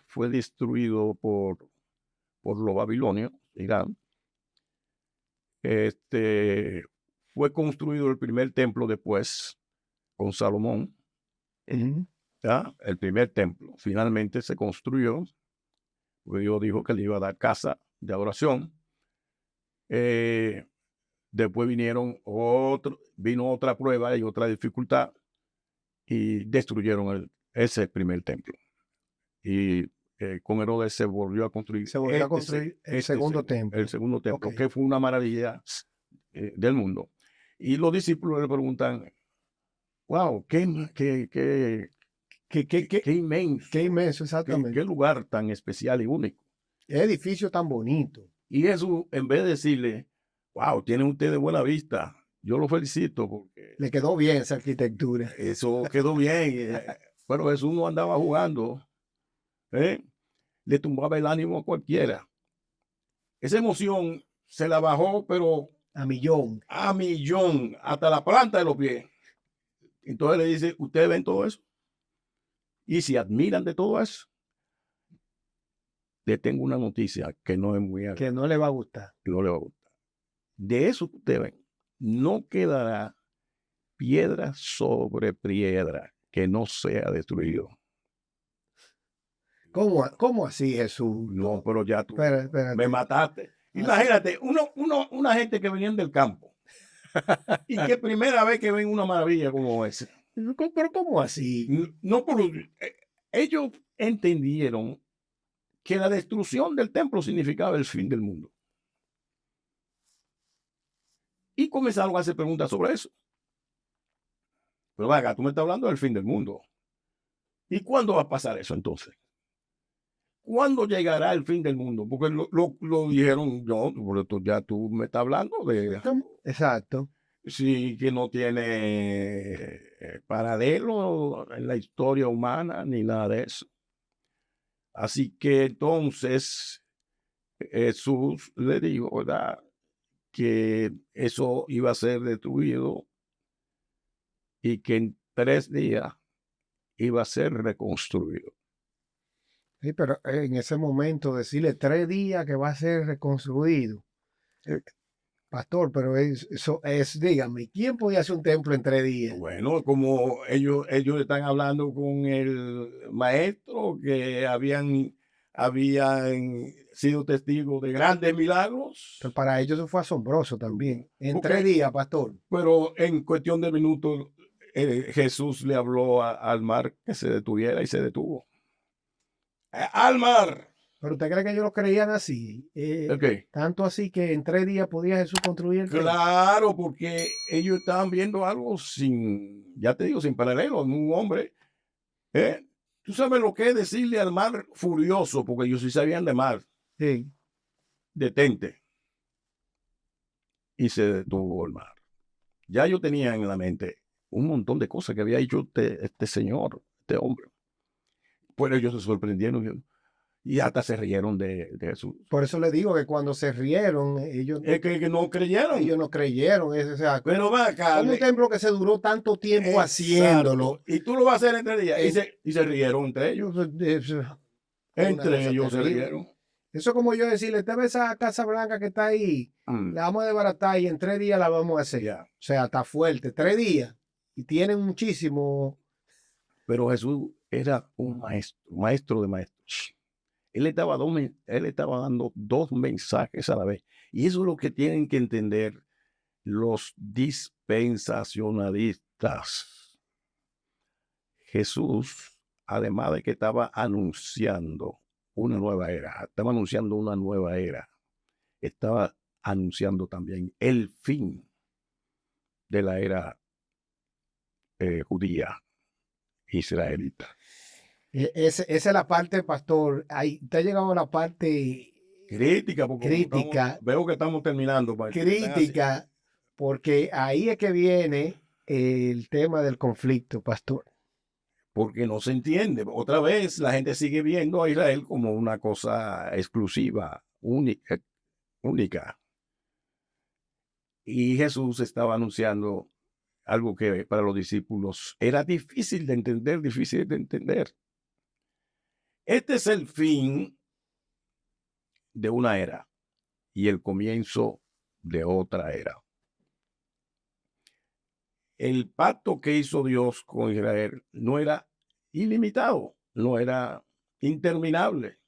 fue destruido por los babilonios, Irán. Fue construido el primer templo después con Salomón. ¿Ya? El primer templo finalmente se construyó, porque Dios dijo que le iba a dar casa de adoración. Después vino otra prueba y otra dificultad y destruyeron ese primer templo. Y con Herodes se volvió a construir. el segundo templo. El segundo templo, Okay. que fue una maravilla del mundo. Y los discípulos le preguntan, wow, qué inmenso. Qué inmenso, exactamente. Qué lugar tan especial y único. Qué edificio tan bonito. Y Jesús, en vez de decirle, wow, tienen ustedes buena vista, yo los felicito porque Le quedó bien esa arquitectura. eso quedó bien. Pero Jesús no andaba jugando, ¿eh? Le tumbaba el ánimo a cualquiera. Esa emoción se la bajó, pero A millón. a millón, hasta la planta de los pies. Entonces le dice, ¿ustedes ven todo eso? Y si admiran de todo eso, le tengo una noticia que no es muy Que no le va a gustar. que no le va a gustar. De eso que ustedes ven, no quedará piedra sobre piedra que no sea destruido. ¿Cómo así, Jesús? No, pero ya tú Espérate. me mataste. Imagínate, una gente que venían del campo y que primera vez que ven una maravilla como esa. Pero ¿cómo así? No, pero ellos entendieron que la destrucción del templo significaba el fin del mundo. Y comenzaron a hacer preguntas sobre eso. Pero venga, tú me estás hablando del fin del mundo. ¿Y cuándo va a pasar eso entonces? ¿Cuándo llegará el fin del mundo? Porque lo dijeron yo, porque ya tú me estás hablando de Exacto. sí que no tiene paralelo en la historia humana ni nada de eso. Así que entonces Jesús le dijo, ¿verdad? Que eso iba a ser destruido y que en 3 días iba a ser reconstruido. Sí, pero en ese momento decirle 3 días que va a ser reconstruido. Pastor, pero eso es, dígame, ¿quién podía hacer un templo en 3 días? Bueno, como ellos están hablando con el maestro que habían sido testigos de grandes milagros, Pero para ellos eso fue asombroso también. En Ok. 3 días, pastor. pero en cuestión de minutos Jesús le habló al mar que se detuviera y se detuvo. Al mar. Pero usted cree que ellos lo creían así. Ok. Tanto así que en 3 días podía Jesús construir el templo. Claro, porque ellos estaban viendo algo sin, ya te digo, sin paralelo, en un hombre. Tú sabes lo que es decirle al mar furioso, porque ellos sí sabían de mar, Sí. detente. Y se detuvo el mar. Ya yo tenía en la mente un montón de cosas que había hecho este señor, este hombre. Pues ellos se sorprendieron y hasta se rieron de Jesús. Por eso le digo que cuando se rieron, ellos Es que no creyeron. no creyeron. O sea, Pero va acá. como un templo que se duró tanto tiempo Exacto. haciéndolo. Y tú lo vas a hacer en 3 días. Y se rieron entre ellos. Una Entre cosa ellos se terrible. rieron. Eso es como yo decirle, usted ve esa Casa Blanca que está ahí, la vamos a desbaratar y en 3 días la vamos a hacer. Ya. O sea, está fuerte, 3 días. Y tienen muchísimo. Pero Jesús era un maestro de maestros. Él estaba dando 2 mensajes a la vez. Y eso es lo que tienen que entender los dispensacionalistas. Jesús, además de que estaba anunciando una nueva era, estaba anunciando también el fin de la era judía, israelita. Esa es la parte, pastor. Ahí te ha llegado a la parte Crítica, porque Crítica. veo que estamos terminando. crítica, porque ahí es que viene el tema del conflicto, pastor. Porque no se entiende. Otra vez la gente sigue viendo a Israel como una cosa exclusiva, única. Y Jesús estaba anunciando algo que para los discípulos era difícil de entender. Este es el fin de una era y el comienzo de otra era. El pacto que hizo Dios con Israel no era ilimitado, no era interminable.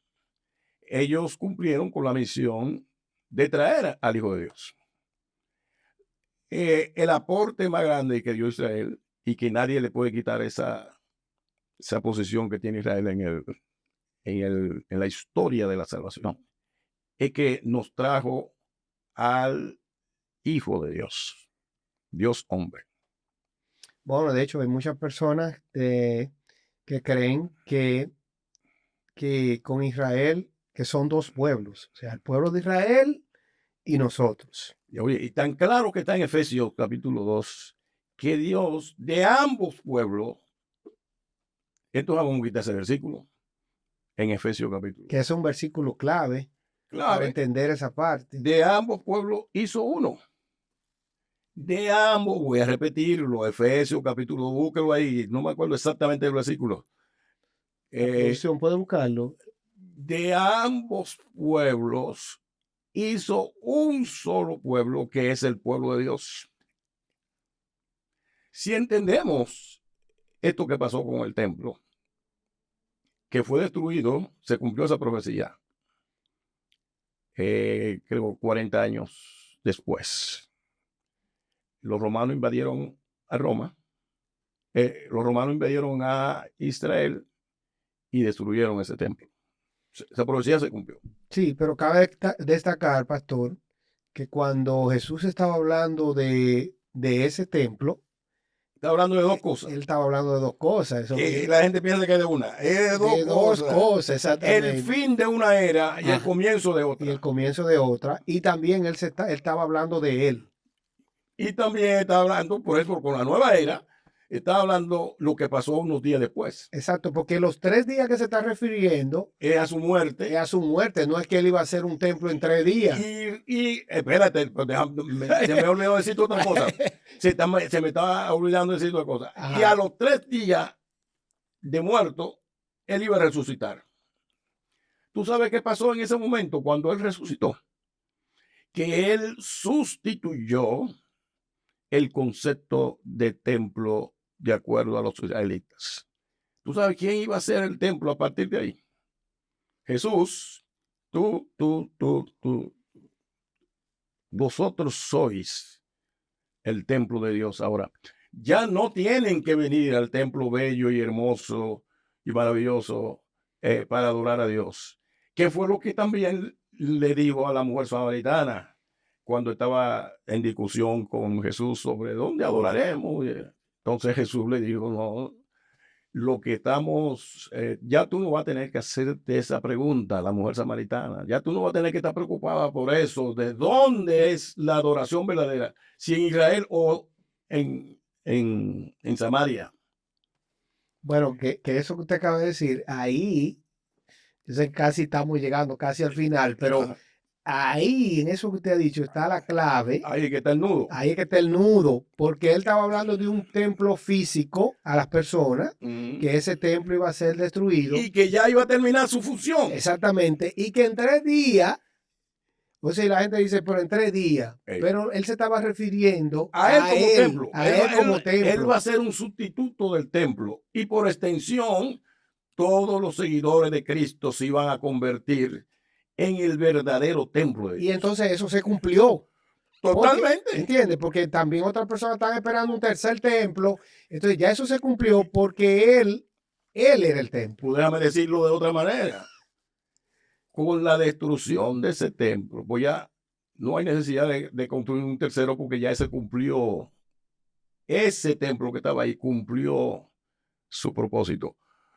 Ellos cumplieron con la misión de traer al Hijo de Dios. El aporte más grande que dio Israel y que nadie le puede quitar esa posición que tiene Israel en la historia de la salvación, es que nos trajo al Hijo de Dios, Dios hombre. Bueno, de hecho, hay muchas personas que creen que con Israel que son dos pueblos, o sea, el pueblo de Israel y nosotros. Y, oye, y tan claro que está en Efesios capítulo 2, que Dios de ambos pueblos, esto vamos a quitar ese versículo, en Efesios capítulo Que es un versículo clave para clave, entender esa parte. de ambos pueblos hizo uno. De ambos, voy a repetirlo, Efesios capítulo 2, búsquelo ahí, no me acuerdo exactamente del versículo. La producción puede buscarlo. De ambos pueblos hizo un solo pueblo que es el pueblo de Dios. Si entendemos esto que pasó con el templo, que fue destruido, se cumplió esa profecía, creo 40 años después. Los romanos invadieron a Roma, los romanos invadieron a Israel y destruyeron ese templo. Esa profecía se cumplió. Sí, pero cabe destacar, pastor, que cuando Jesús estaba hablando de ese templo, Está hablando de dos cosas. él estaba hablando de dos cosas. Eso La gente piensa que es de una. Es de de dos cosas, exactamente. El fin de una era y el Ajá. comienzo de Y otra. el comienzo de otra. Y también él estaba hablando de él. Y también está hablando, por eso, con la nueva era, está hablando lo que pasó unos días después. Exacto, porque los 3 días que se está refiriendo Es a su muerte. es a su muerte, no es que él iba a hacer un templo en 3 días. Y espérate, pues, se me olvidó decirte otra cosa. Se me estaba olvidando decir otra cosa. Ajá. Y a los 3 días de muerto, él iba a resucitar. ¿Tú sabes qué pasó en ese momento cuando él resucitó? Que él sustituyó el concepto de templo de acuerdo a los israelitas. ¿Tú sabes quién iba a ser el templo a partir de ahí? Jesús, tú. Vosotros sois el templo de Dios. Ahora, ya no tienen que venir al templo bello y hermoso y maravilloso para adorar a Dios. ¿Qué fue lo que también le dijo a la mujer samaritana cuando estaba en discusión con Jesús sobre dónde adoraremos? Entonces Jesús le dijo, no, lo que estamos, ya tú no vas a tener que hacerte esa pregunta, la mujer samaritana, ya tú no vas a tener que estar preocupada por eso, de dónde es la adoración verdadera, si en Israel o en Samaria. Bueno, que eso que usted acaba de decir, ahí, yo sé que casi estamos llegando casi al final, pero ahí, en eso que usted ha dicho, está la clave. Ahí que está el nudo. Ahí es que está el nudo, porque él estaba hablando de un templo físico a las personas, que ese templo iba a ser destruido. Y que ya iba a terminar su función. Exactamente, y que en 3 días, o sea, la gente dice, pero en 3 días, pero él se estaba refiriendo a él como templo. A él como templo. Él va a ser un sustituto del templo y por extensión, todos los seguidores de Cristo se iban a convertir en el verdadero templo de Dios. Y entonces eso se cumplió. Totalmente. ¿Entiendes? Porque también otras personas están esperando un tercer templo. Entonces ya eso se cumplió porque él era el templo. Pues déjame decirlo de otra manera. Con la destrucción de ese templo, pues ya no hay necesidad de construir un tercero porque ya ese cumplió. Ese templo que estaba ahí cumplió su propósito.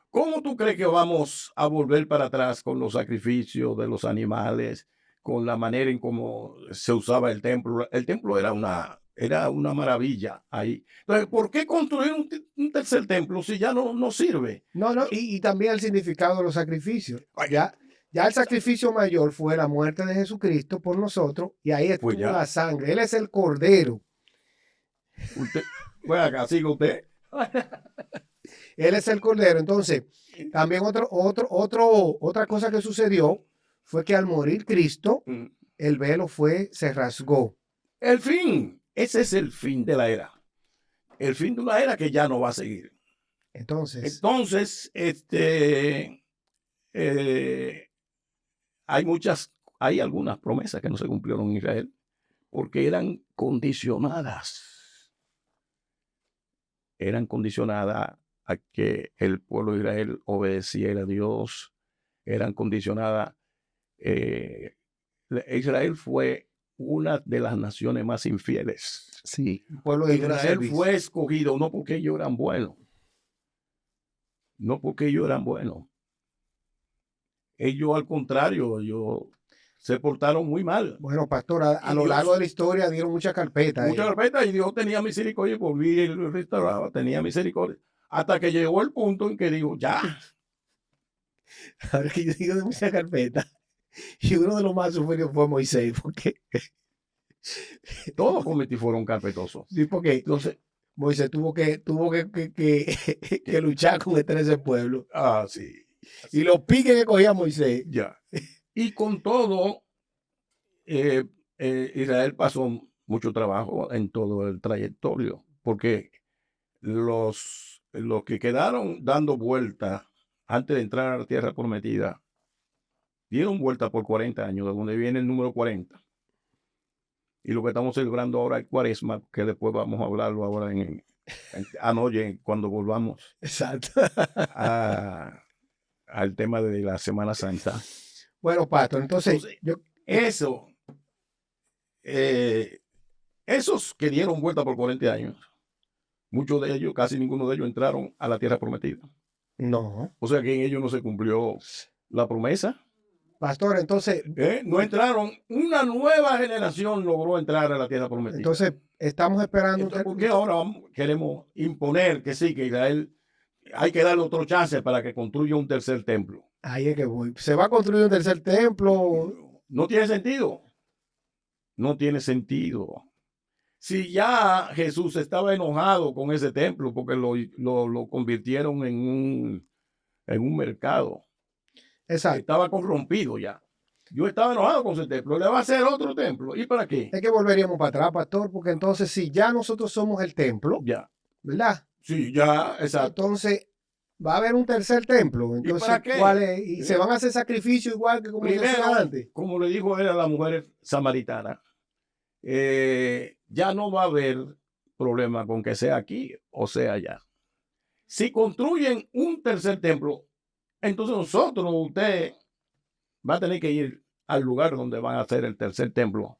¿Cómo tú crees que vamos a volver para atrás con los sacrificios de los animales, con la manera en cómo se usaba el templo? El templo era una maravilla ahí. Entonces, ¿por qué construir un tercer templo si ya no sirve? No, y también el significado de los sacrificios. Ya el sacrificio mayor fue la muerte de Jesucristo por nosotros y ahí estuvo Pues ya. la sangre. Él es el cordero. Bueno, acá sigue usted. Él es el cordero. Entonces, también otra cosa que sucedió fue que al morir Cristo, el velo se rasgó. El fin. Ese es el fin de la era. El fin de una era que ya no va a seguir. Entonces hay algunas promesas que no se cumplieron en Israel porque eran condicionadas. Eran condicionadas a que el pueblo de Israel obedeciera a Dios. Eran condicionadas. Israel fue una de las naciones más infieles. Sí, el pueblo de Israel fue escogido no porque ellos eran buenos. No porque ellos eran buenos. Ellos, al contrario, ellos se portaron muy mal. Bueno, pastor, a Y lo Dios- largo de la historia dieron mucha carpeta. Mucha carpeta, y Dios tenía misericordia y volví y lo restauraba, tenía misericordia. Hasta que llegó el punto en que digo, ya, Ahora que yo digo de mucha carpeta. Y uno de los más sufridos fue Moisés. todos fueron carpetosos. Sí, porque Entonces, Moisés tuvo que luchar con ese pueblo. sí, Y los piques que cogía Moisés. ya. Y con todo, Israel pasó mucho trabajo en todo el trayectorio, porque los que quedaron dando vuelta antes de entrar a la tierra prometida, dieron vuelta por 40 años, de donde viene el número 40. Y lo que estamos celebrando ahora es Cuaresma, que después vamos a hablarlo ahora anoche, cuando volvamos Exacto. al tema de la Semana Santa. Bueno, pastor, entonces Eso, esos que dieron vuelta por 40 años, muchos de ellos, casi ninguno de ellos entraron a la tierra prometida. no. O sea que en ellos no se cumplió la promesa. Pastor, entonces, No entraron, una nueva generación logró entrar a la tierra prometida. entonces estamos esperando. Entonces, ¿por qué ahora queremos imponer que sí, que Israel hay que darle otro chance para que construya un tercer templo? Ahí es que voy. Se va a construir un tercer templo. No tiene sentido. No tiene sentido. Si ya Jesús estaba enojado con ese templo porque lo convirtieron en un mercado. Exacto. Estaba corrompido ya. Yo estaba enojado con ese templo. Le va a hacer otro templo. ¿Y para qué? Es que volveríamos para atrás, pastor, porque entonces si ya nosotros somos el templo, Ya. ¿verdad? Sí, ya, exacto. Entonces va a haber un tercer templo. Entonces, para qué? ¿cuál es? Y se van a hacer sacrificios igual que como se Primero, hacía antes. como le dijo él a la mujer samaritana, ya no va a haber problema con que sea aquí o sea allá. Si construyen un tercer templo, entonces usted va a tener que ir al lugar donde van a hacer el tercer templo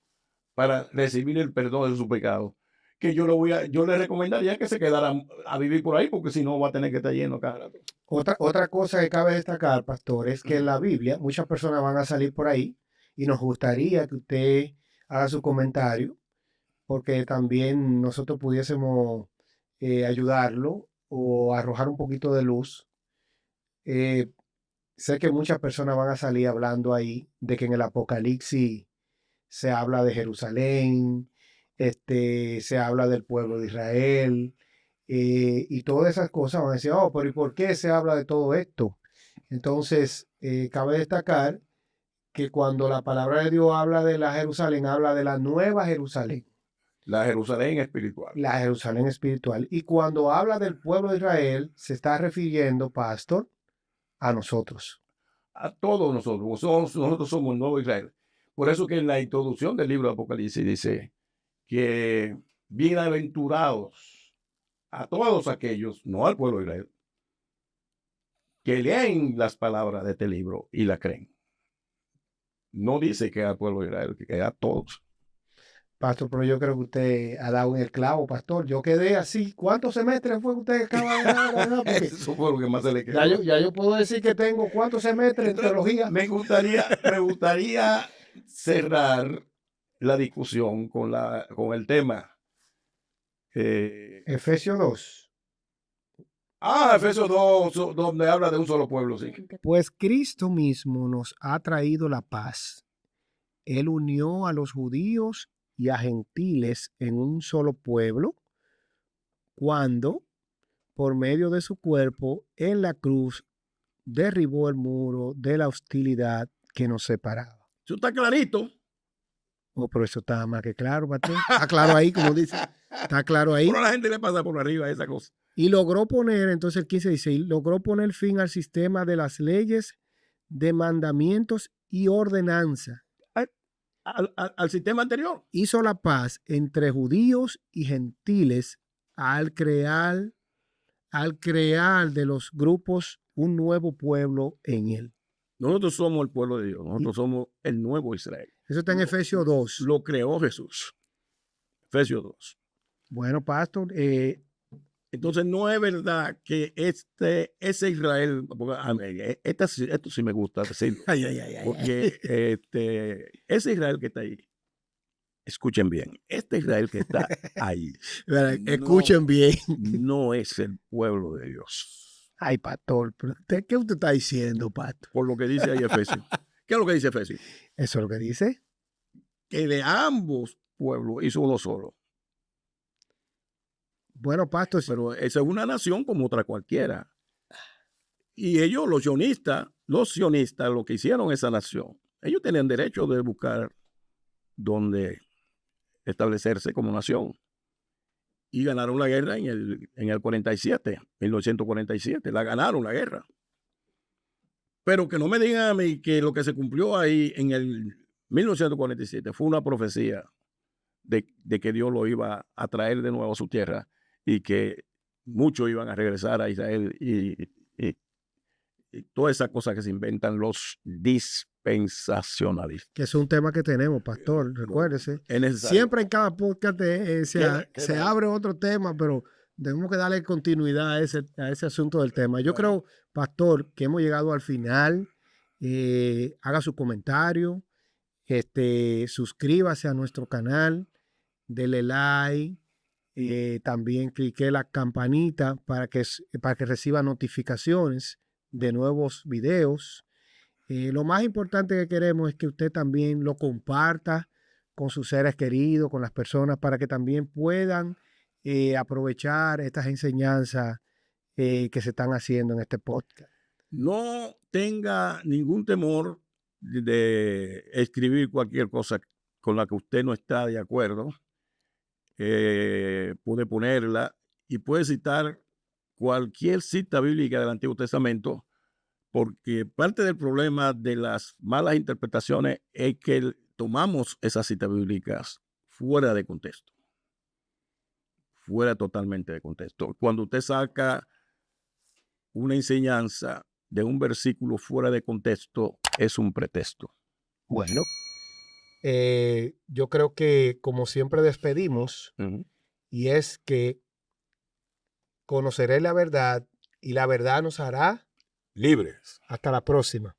para recibir el perdón de su pecado. Que yo le recomendaría que se quedaran a vivir por ahí, porque si no va a tener que estar lleno cada rato. Otra cosa que cabe destacar, pastor, es que en la Biblia muchas personas van a salir por ahí y nos gustaría que usted haga su comentario, porque también nosotros pudiésemos ayudarlo o arrojar un poquito de luz. Sé que muchas personas van a salir hablando ahí de que en el Apocalipsis se habla de Jerusalén, se habla del pueblo de Israel, y todas esas cosas van a decir, oh, pero ¿y por qué se habla de todo esto? Entonces, cabe destacar que cuando la palabra de Dios habla de la Jerusalén, habla de la nueva Jerusalén, La Jerusalén espiritual. la Jerusalén espiritual. Y cuando habla del pueblo de Israel, se está refiriendo, pastor, a nosotros. A todos nosotros. Nosotros somos el nuevo Israel. Por eso que en la introducción del libro de Apocalipsis dice que bienaventurados a todos aquellos, no al pueblo de Israel, que leen las palabras de este libro y la creen. No dice que al pueblo de Israel, que a todos. Pastor, pero yo creo que usted ha dado en el clavo, pastor. Yo quedé así. ¿Cuántos semestres fue que usted acaba de dar? Porque Eso fue lo que más se le quedó. ya yo puedo decir que tengo cuántos semestres en Entonces, teología. me gustaría cerrar la discusión con el tema. Efesios 2. Efesios 2, donde habla de un solo pueblo, sí. Pues Cristo mismo nos ha traído la paz. Él unió a los judíos y a gentiles en un solo pueblo cuando, por medio de su cuerpo, en la cruz, derribó el muro de la hostilidad que nos separaba. Eso está clarito. Oh, pero eso está más que claro, pastor. Está claro ahí, como dice. Está claro ahí. Pero a la gente le pasa por arriba esa cosa. Y logró poner, entonces el 15 dice, y logró poner fin al sistema de las leyes, de mandamientos y ordenanza. Al sistema anterior. Hizo la paz entre judíos y gentiles al crear de los grupos un nuevo pueblo en él. Nosotros somos el pueblo de Dios. Nosotros somos el nuevo Israel. Eso está en Efesios 2. Lo creó Jesús. Efesios 2. Bueno, pastor, Entonces no es verdad que ese Israel, porque esto sí me gusta decirlo, Ay, ay, ay, ay, ay. porque ese Israel que está ahí, escuchen bien, este Israel que está ahí Mira, no, escuchen bien. no es el pueblo de Dios. Ay, pastor, pero ¿qué usted está diciendo, Pato? Por lo que dice ahí Efesios. ¿Qué es lo que dice Efesios? ¿Eso es lo que dice? Que de ambos pueblos hizo uno solo. Bueno, Pato, Pero esa es una nación como otra cualquiera. Y ellos, los sionistas, lo que hicieron esa nación, ellos tenían derecho de buscar dónde establecerse como nación. Y ganaron la guerra en el 47, 1947. La ganaron la guerra. Pero que no me digan a mí que lo que se cumplió ahí en el 1947 fue una profecía de que Dios lo iba a traer de nuevo a su tierra y que muchos iban a regresar a Israel y todas esas cosas que se inventan los dispensacionalistas. que es un tema que tenemos, pastor, recuérdese. Es necesario. Siempre en cada podcast se ¿Qué abre otro tema, pero tenemos que darle continuidad a ese asunto del tema. Yo creo, pastor, que hemos llegado al final. Haga su comentario, suscríbase a nuestro canal, dele like, también clique la campanita para que reciba notificaciones de nuevos videos. Lo más importante que queremos es que usted también lo comparta con sus seres queridos, con las personas, para que también puedan aprovechar estas enseñanzas que se están haciendo en este podcast. No tenga ningún temor de escribir cualquier cosa con la que usted no está de acuerdo. Puede ponerla y puede citar cualquier cita bíblica del Antiguo Testamento, porque parte del problema de las malas interpretaciones es que tomamos esas citas bíblicas fuera de contexto, fuera totalmente de contexto. Cuando usted saca una enseñanza de un versículo fuera de contexto, es un pretexto. Bueno, yo creo que como siempre despedimos, y es que conoceré la verdad y la verdad nos hará Libres. hasta la próxima.